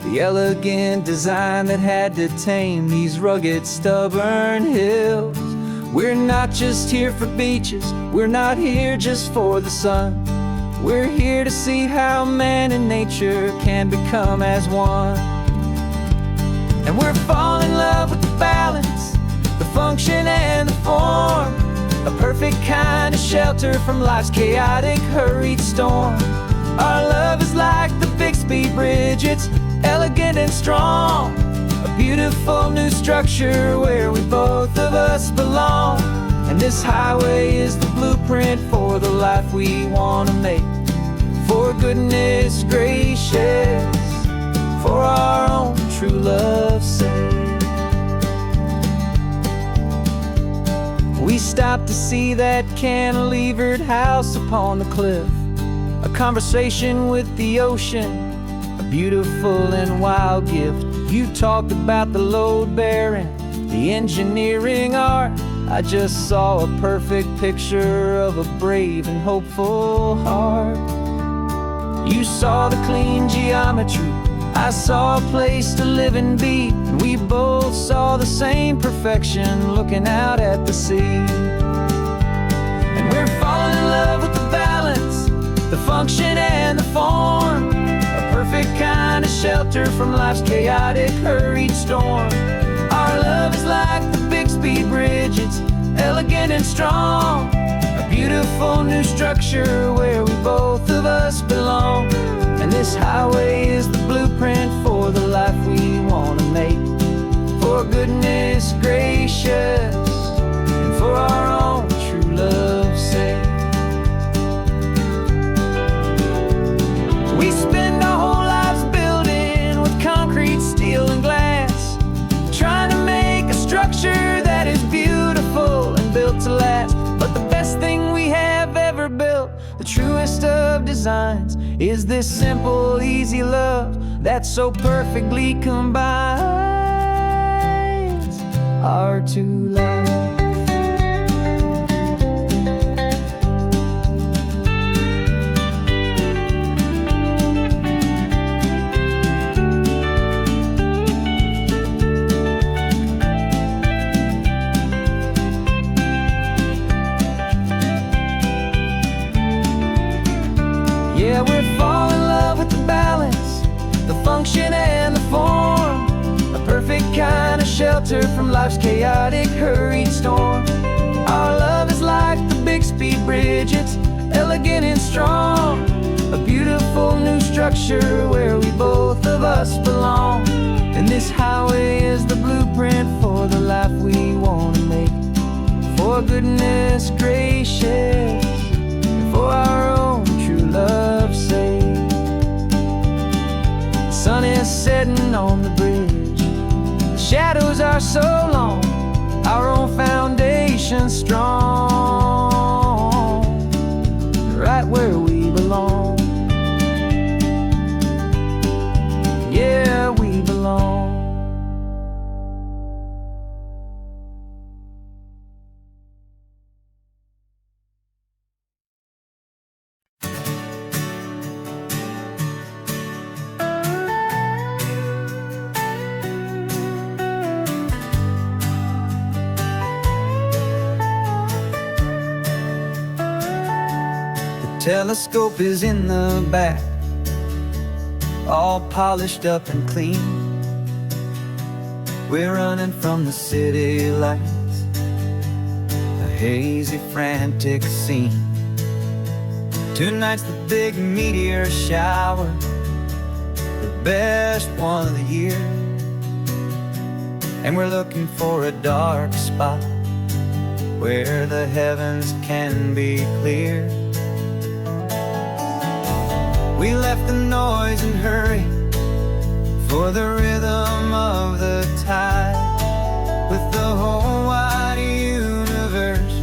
the elegant design that had to tame these rugged, stubborn hills. We're not just here for beaches, we're not here just for the sun. We're here to see how man and nature can become as one. And we're falling in love with the balance, the function and the form, a perfect kind of shelter from life's chaotic, hurried storm. Our love is like the Bixby Bridge, it's elegant and strong, a beautiful new structure where we both of us belong. And this highway is the blueprint for the life we want to make. For goodness gracious, for our own true love's sake. We stopped to see that cantilevered house upon the cliff, a conversation with the ocean, a beautiful and wild gift. You talked about the load bearing, the engineering art. I just saw a perfect picture of a brave and hopeful heart. You saw the clean geometry, I saw a place to live and be, and we both saw the same perfection looking out at the sea. And we're falling in love with the balance, the function and the form, a perfect kind of shelter from life's chaotic, hurried storm. Our love is like the Bixby Bridge, it's elegant and strong, a beautiful new structure where we both of us belong. And this highway is the blueprint for the life we want to make. For goodness gracious, and for our own true love's sake. designs is this simple, easy love that so perfectly combines our two lives. Yeah, we're falling in love with the balance, the function and the form, a perfect kind of shelter from life's chaotic, hurried storm. Our love is like the Bixby Bridge, it's elegant and strong, a beautiful new structure where we both of us belong. And this highway is the blueprint for the life we want to make, for goodness gracious, for our own true love's sake. The sun is setting on the bridge, the shadows are so long, our own foundation strong, right where we belong. Yeah, we belong. Telescope is in the back, all polished up and clean. We're running from the city lights, a hazy, frantic scene. Tonight's the big meteor shower, the best one of the year. And we're looking for a dark spot where the heavens can be clear. We left the noise and hurry for the rhythm of the tide, with the whole wide universe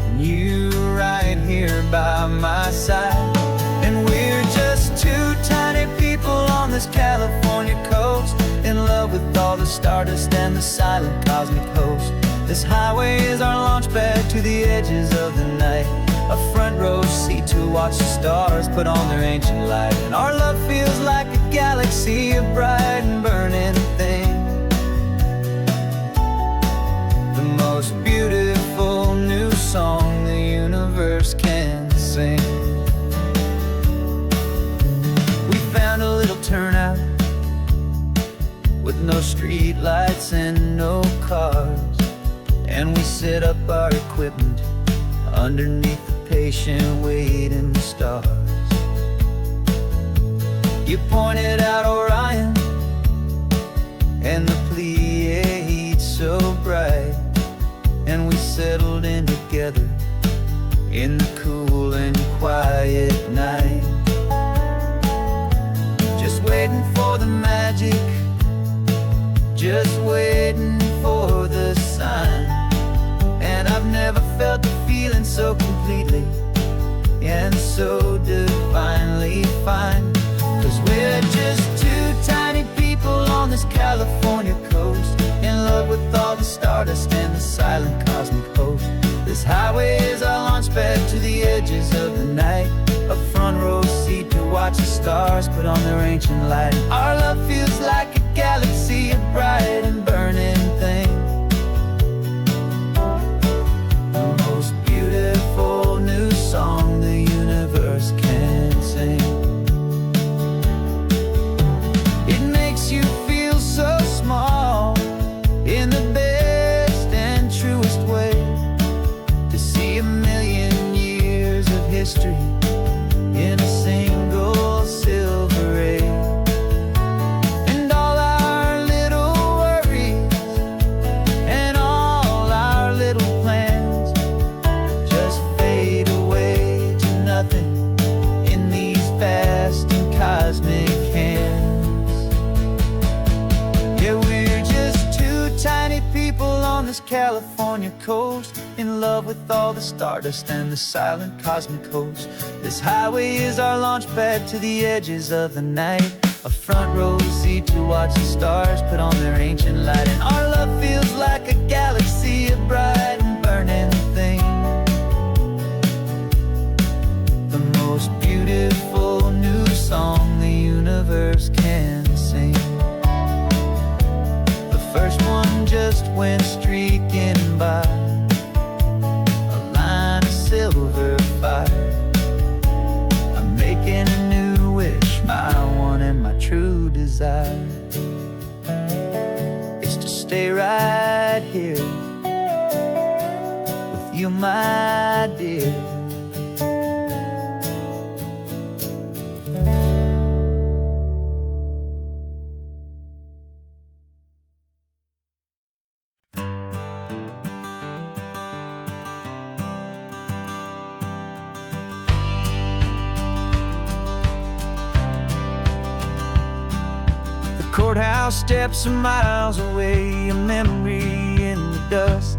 and you right here by my side. And we're just two tiny people on this California coast, in love with all the stardust and the silent cosmic host. This highway is our launch pad to the edges of the night, a front row seat to watch the stars put on their ancient light. And our love feels like a galaxy, a bright and burning thing, the most beautiful new song the universe can sing. We found a little turnout with no street lights and no cars, and we set up our equipment underneath the patient waiting stars. You pointed out Orion and the Pleiades so bright, and we settled in together in the cool and quiet night, just waiting for the magic, just waiting for the sign. And I've never felt the feeling so completely and so divinely fine, 'cause we're just two tiny people on this California coast, in love with all the stardust and the silent cosmic host. This highway is our launch pad to the edges of the night, a front row seat to watch the stars put on their ancient light. Our love feels like a galaxy, a bright and burning thing, the most beautiful new song the universe can sing. It makes you feel so small in the best and truest way, to see a million years of history in a single silver ray. And all our little worries and all our little plans just fade away to nothing in these vast and cosmic hands. Yeah, we're just two tiny people on this California coast, in love with all the stardust and the silent cosmic host. This highway is our launch pad to the edges of the night. A front row seat to watch the stars put on their ancient light. And our love feels like a galaxy of bright and burning things. The most beautiful new song the universe can sing. The first one just went streaking by, a line of silver fire. I'm making a new wish, my one and my true desire is to stay right here with you, my dear. Courthouse steps are miles away, a memory in the dust.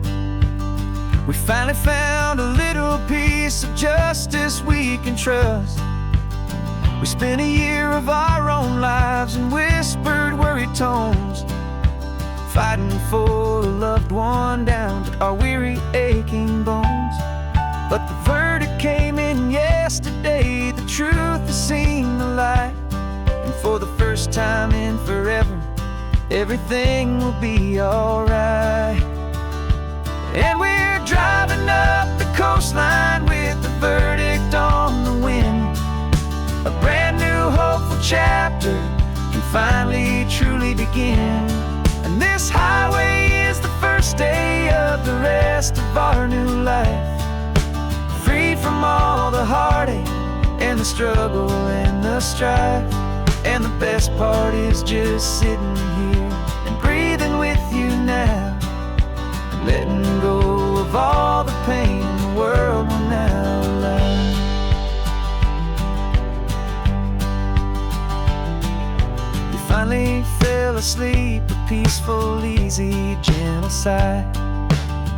We finally found a little piece of justice we can trust. We spent a year of our own lives in whispered, worried tones, fighting for a loved one down to our weary, aching bones. But the verdict came in yesterday, the truth has seen the light. And for the first time in forever, everything will be alright. And we're driving up the coastline with the verdict on the wind. A brand new hopeful chapter can finally truly begin. And this highway is the first day of the rest of our new life, free from all the heartache and the struggle and the strife. And the best part is just sitting here and breathing with you now, letting go of all the pain the world will now allow. We finally fell asleep, a peaceful, easy, gentle sigh.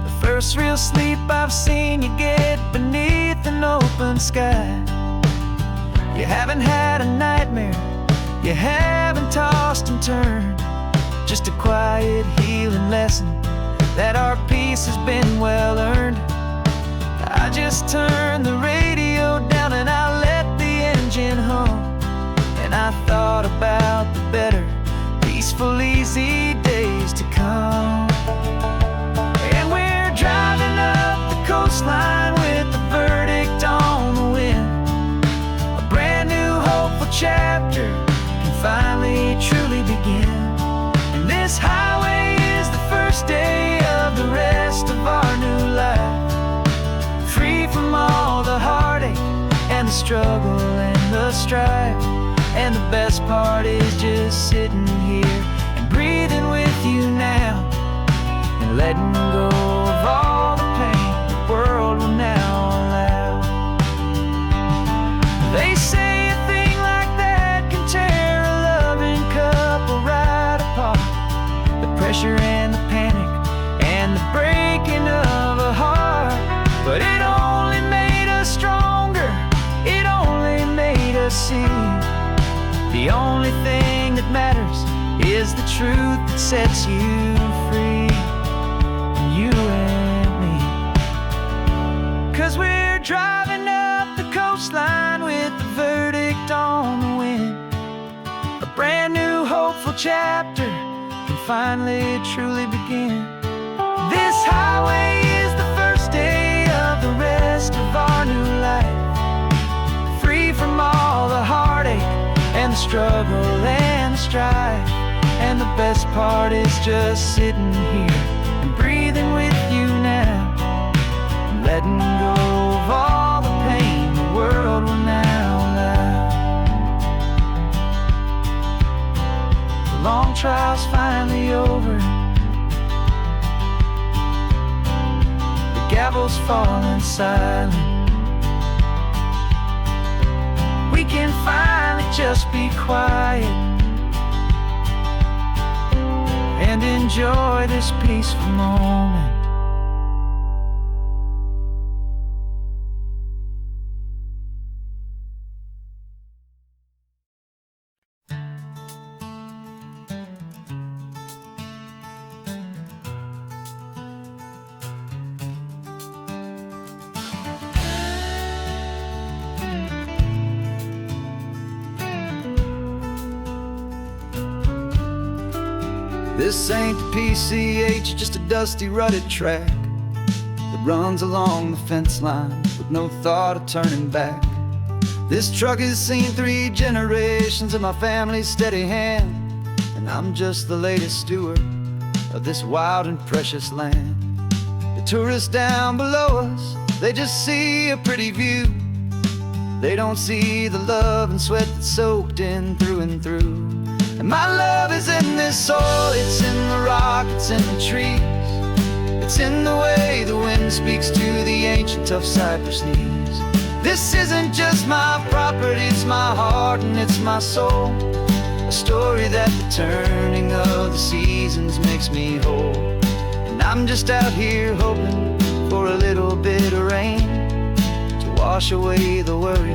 The first real sleep I've seen you get beneath an open sky. You haven't had a nightmare, you haven't tossed and turned, just a quiet healing lesson that our peace has been well earned. I just turned the radio down and I let the engine hum, and I thought about the better, peaceful, easy days to come. And we're driving up the coastline with the verdict on the wind. A brand new hopeful chapter finally truly begin. And this highway is the first day of the rest of our new life, free from all the heartache and the struggle and the strife. And the best part is just sitting here and breathing with you now, and letting go of all the pain the world will now allow. They say a thing like that can tear a loving couple right apart. The pressure and the panic and the breaking of a heart. But it only made us stronger, it only made us see the only thing that matters is the truth that sets you free, you and me. 'Cause we're driving up the coastline with the verdict on the wind. A brand new hopeful chapter can finally truly begin. This highway is the first day of the rest of our new life, free from all the heartache and the struggle and the strife. And the best part is just sitting here and breathing with you now, and letting go of all the pain the world will now allow. The long trial's finally over, the gavel's falling silent. We can finally just be quiet and enjoy this peaceful moment. This ain't the PCH, just a dusty, rutted track that runs along the fence line with no thought of turning back. This truck has seen 3 generations of my family's steady hand, and I'm just the latest steward of this wild and precious land. The tourists down below us, they just see a pretty view. They don't see the love and sweat that's soaked in through and through. And my love is in this soil, it's in the rock, it's in the trees. It's in the way the wind speaks to the ancient tough cypress knees. This isn't just my property, it's my heart and it's my soul. A story that the turning of the seasons makes me whole. And I'm just out here hoping for a little bit of rain to wash away the worry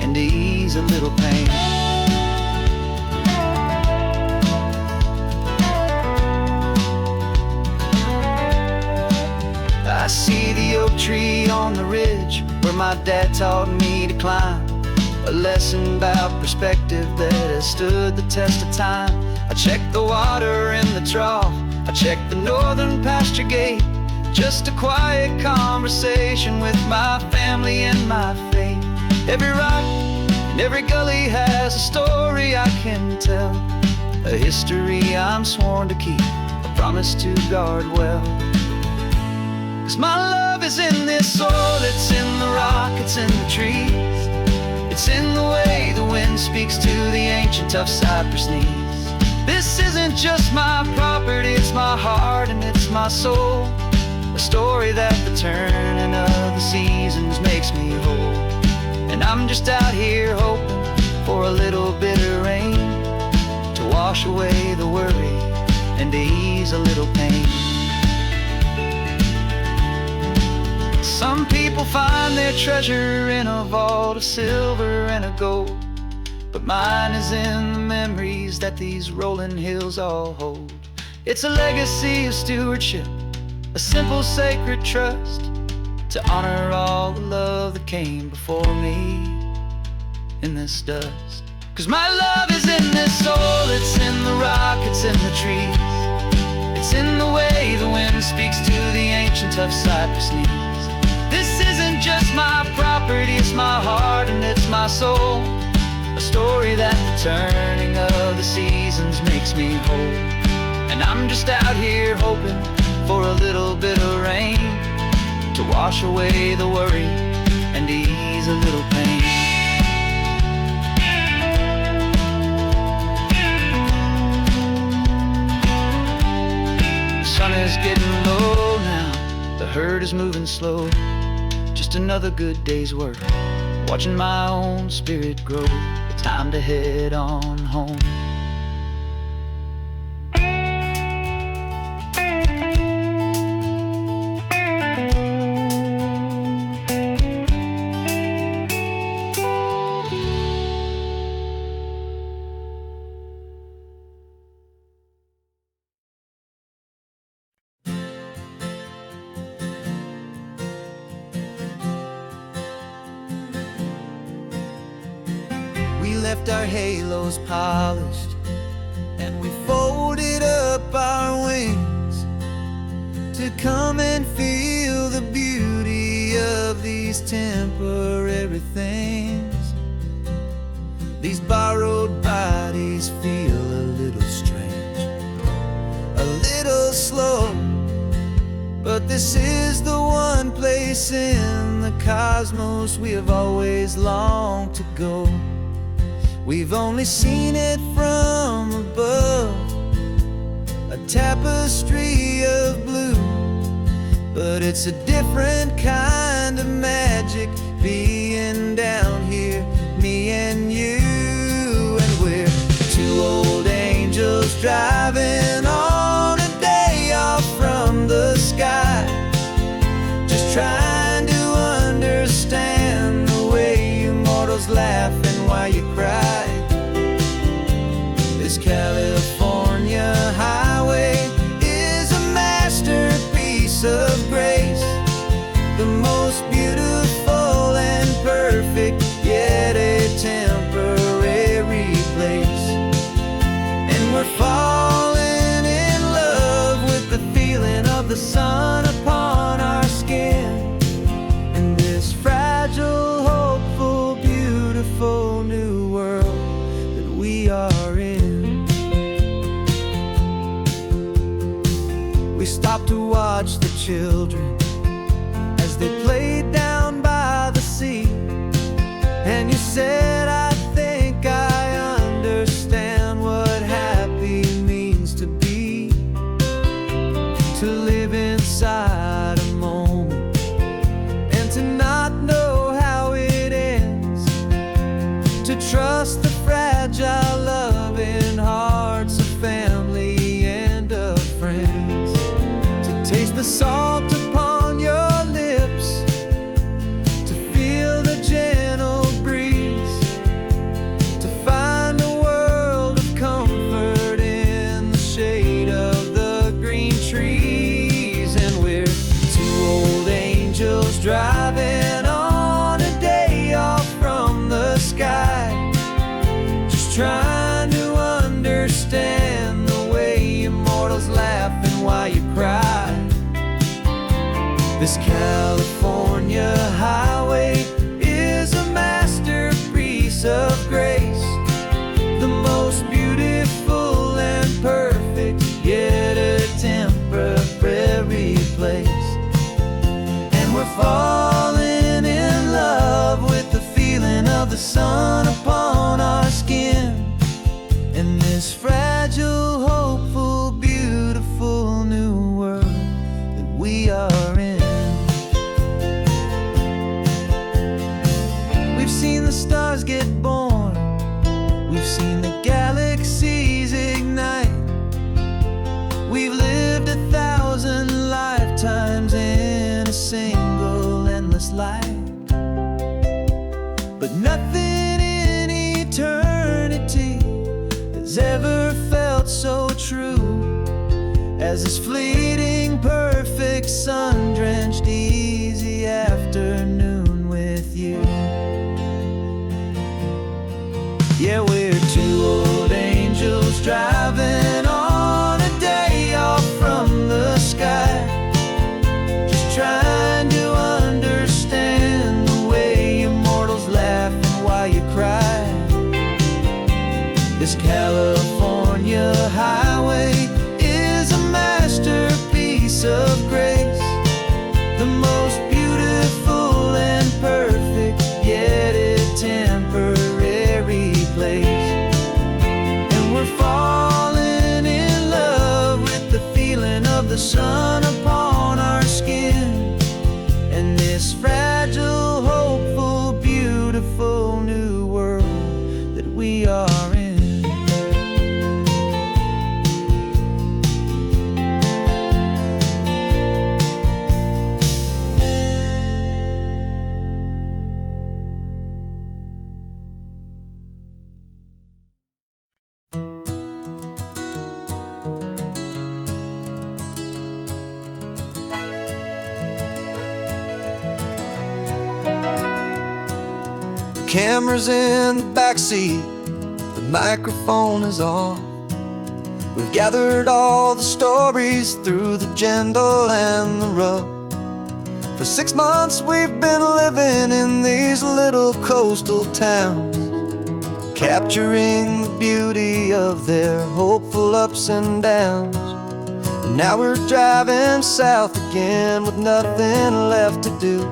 and to ease a little pain. I see the oak tree on the ridge where my dad taught me to climb. A lesson about perspective that has stood the test of time. I check the water in the trough, I check the northern pasture gate. Just a quiet conversation with my family and my faith. Every rock and every gully has a story I can tell, a history I'm sworn to keep, a promise to guard well. 'Cause my love is in this soil, it's in the rock, it's in the trees. It's in the way the wind speaks to the ancient tough cypress knees. This isn't just my property, it's my heart and it's my soul. A story that the turning of the seasons makes me whole. And I'm just out here hoping for a little bit of rain to wash away the worry and to ease a little pain. Some people find their treasure in a vault of silver and a gold, but mine is in the memories that these rolling hills all hold. It's a legacy of stewardship, a simple sacred trust, to honor all the love that came before me in this dust. 'Cause my love is in this soil, it's in the rock, it's in the trees. It's in the way the wind speaks to the ancient tough cypress knees. This isn't just my property, it's my heart and it's my soul. A story that the turning of the seasons makes me whole. And I'm just out here hoping for a little bit of rain to wash away the worry and ease a little pain. The sun is getting low now, the herd is moving slow. Just another good day's work, watching my own spirit grow. Time to head on home. We left our halos polished and we folded up our wings to come and feel the beauty of these temporary things. These borrowed bodies feel a little strange, a little slow, but this is the one place in the cosmos we have always longed to go. We've only seen it from above, a tapestry of blue, but it's a different kind of magic being down here, me and you. And we're 2 old angels driving on a day off from the sky, just trying to understand the way you mortals laugh and why you cry. This California highway is a masterpiece of grace, the most beautiful and we are in. We stopped to watch the children as they played down by the sea. And you said, I think I understand what happy means to be. To live inside a moment and to not know how it ends. To trust the fragile loving hearts of family and of friends. To taste the salt upon your lips, to feel the gentle breeze, to find a world of comfort in the shade of the green trees. And we're two old angels driving on a day off from the sky, just trying to understand the way immortals laugh and why you cry. This California highway is a masterpiece of grace, the most beautiful and perfect, yet a temporary place. And we're falling in love with the feeling of the sun upon our skin, and this fragile, hopeful, beautiful new world that we are in. We've seen the stars get born, we've seen the galaxies ignite. We've lived 1,000 lifetimes in a single endless life. But nothing in eternity has ever felt so true as this fleeting, perfect, sun-drenched, easy afternoon with you. Yeah, we're two old angels driving on a day off from the sky, just trying to understand the way immortals laugh and why you cry. This California highway is a masterpiece of grace, the most beautiful and perfect, yet a temporary place. And we're falling in love with the feeling of the sun upon our skin, and this fragile, hopeful, beautiful new world that we are in. Camera's in the backseat, the microphone is on. We've gathered all the stories through the gentle and the rough. For 6 months we've been living in these little coastal towns, capturing the beauty of their hopeful ups and downs. And now we're driving south again with nothing left to do.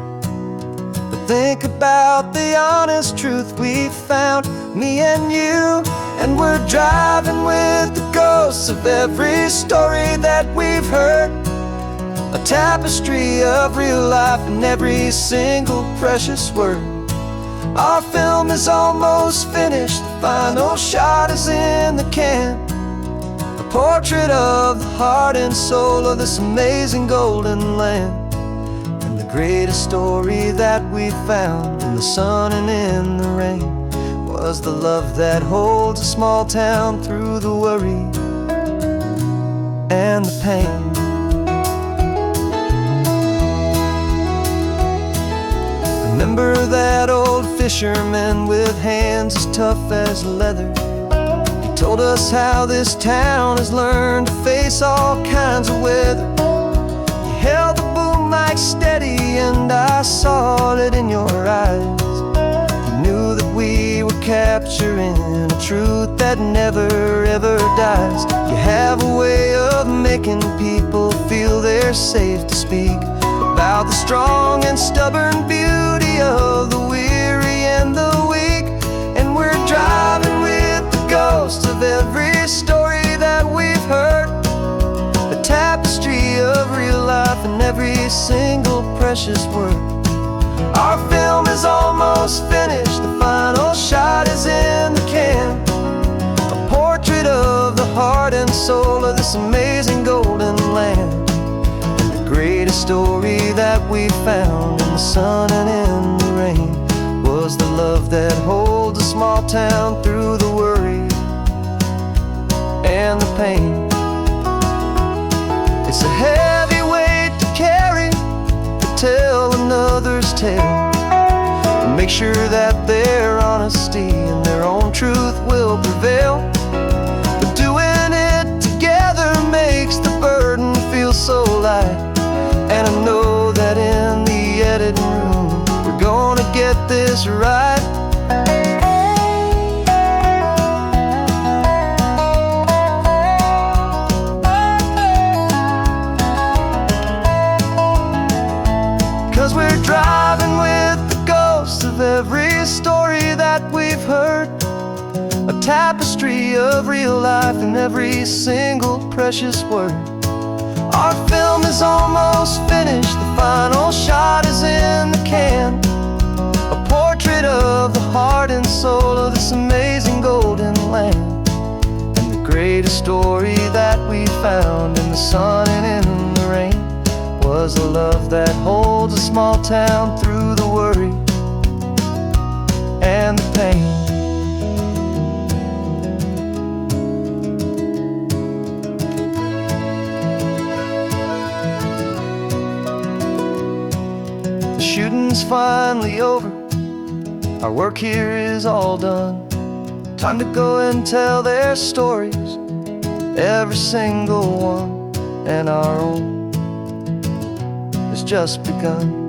Think about the honest truth we found, me and you. And we're driving with the ghosts of every story that we've heard, a tapestry of real life in every single precious word. Our film is almost finished, the final shot is in the can, a portrait of the heart and soul of this amazing golden land. Greatest story that we found in the sun and in the rain was the love that holds a small town through the worry and the pain. Remember that old fisherman with hands as tough as leather? He told us how this town has learned to face all kinds of weather. You held the boom mic steady and I saw it in your eyes. You knew that we were capturing a truth that never ever dies. You have a way of making people feel they're safe to speak about the strong and stubborn beauty of the weary and the weak. And we're driving with the ghosts of every story that we've heard, a tapestry of real life in every single precious word. Our film is almost finished, the final shot is in the can, a portrait of the heart and soul of this amazing golden land. The greatest story that we found in the sun and in the rain was the love that holds a small town through the worry and the pain. It's a heavy weight to carry, to tell another's tale, and make sure that their honesty and their own truth will prevail. But doing it together makes the burden feel so light, and I know that in the editing room we're gonna get this right. 'Cause we're driving with the ghosts of every story that we've heard, a tapestry of real life in every single precious word. Our film is almost finished, the final shot is in the can, a portrait of the heart and soul of this amazing golden land. And the greatest story that we found in the sun and in the rain was a love that holds a small town through the worry and the pain. The shooting's finally over, our work here is all done. Time to go and tell their stories, every single one, and our own has just begun.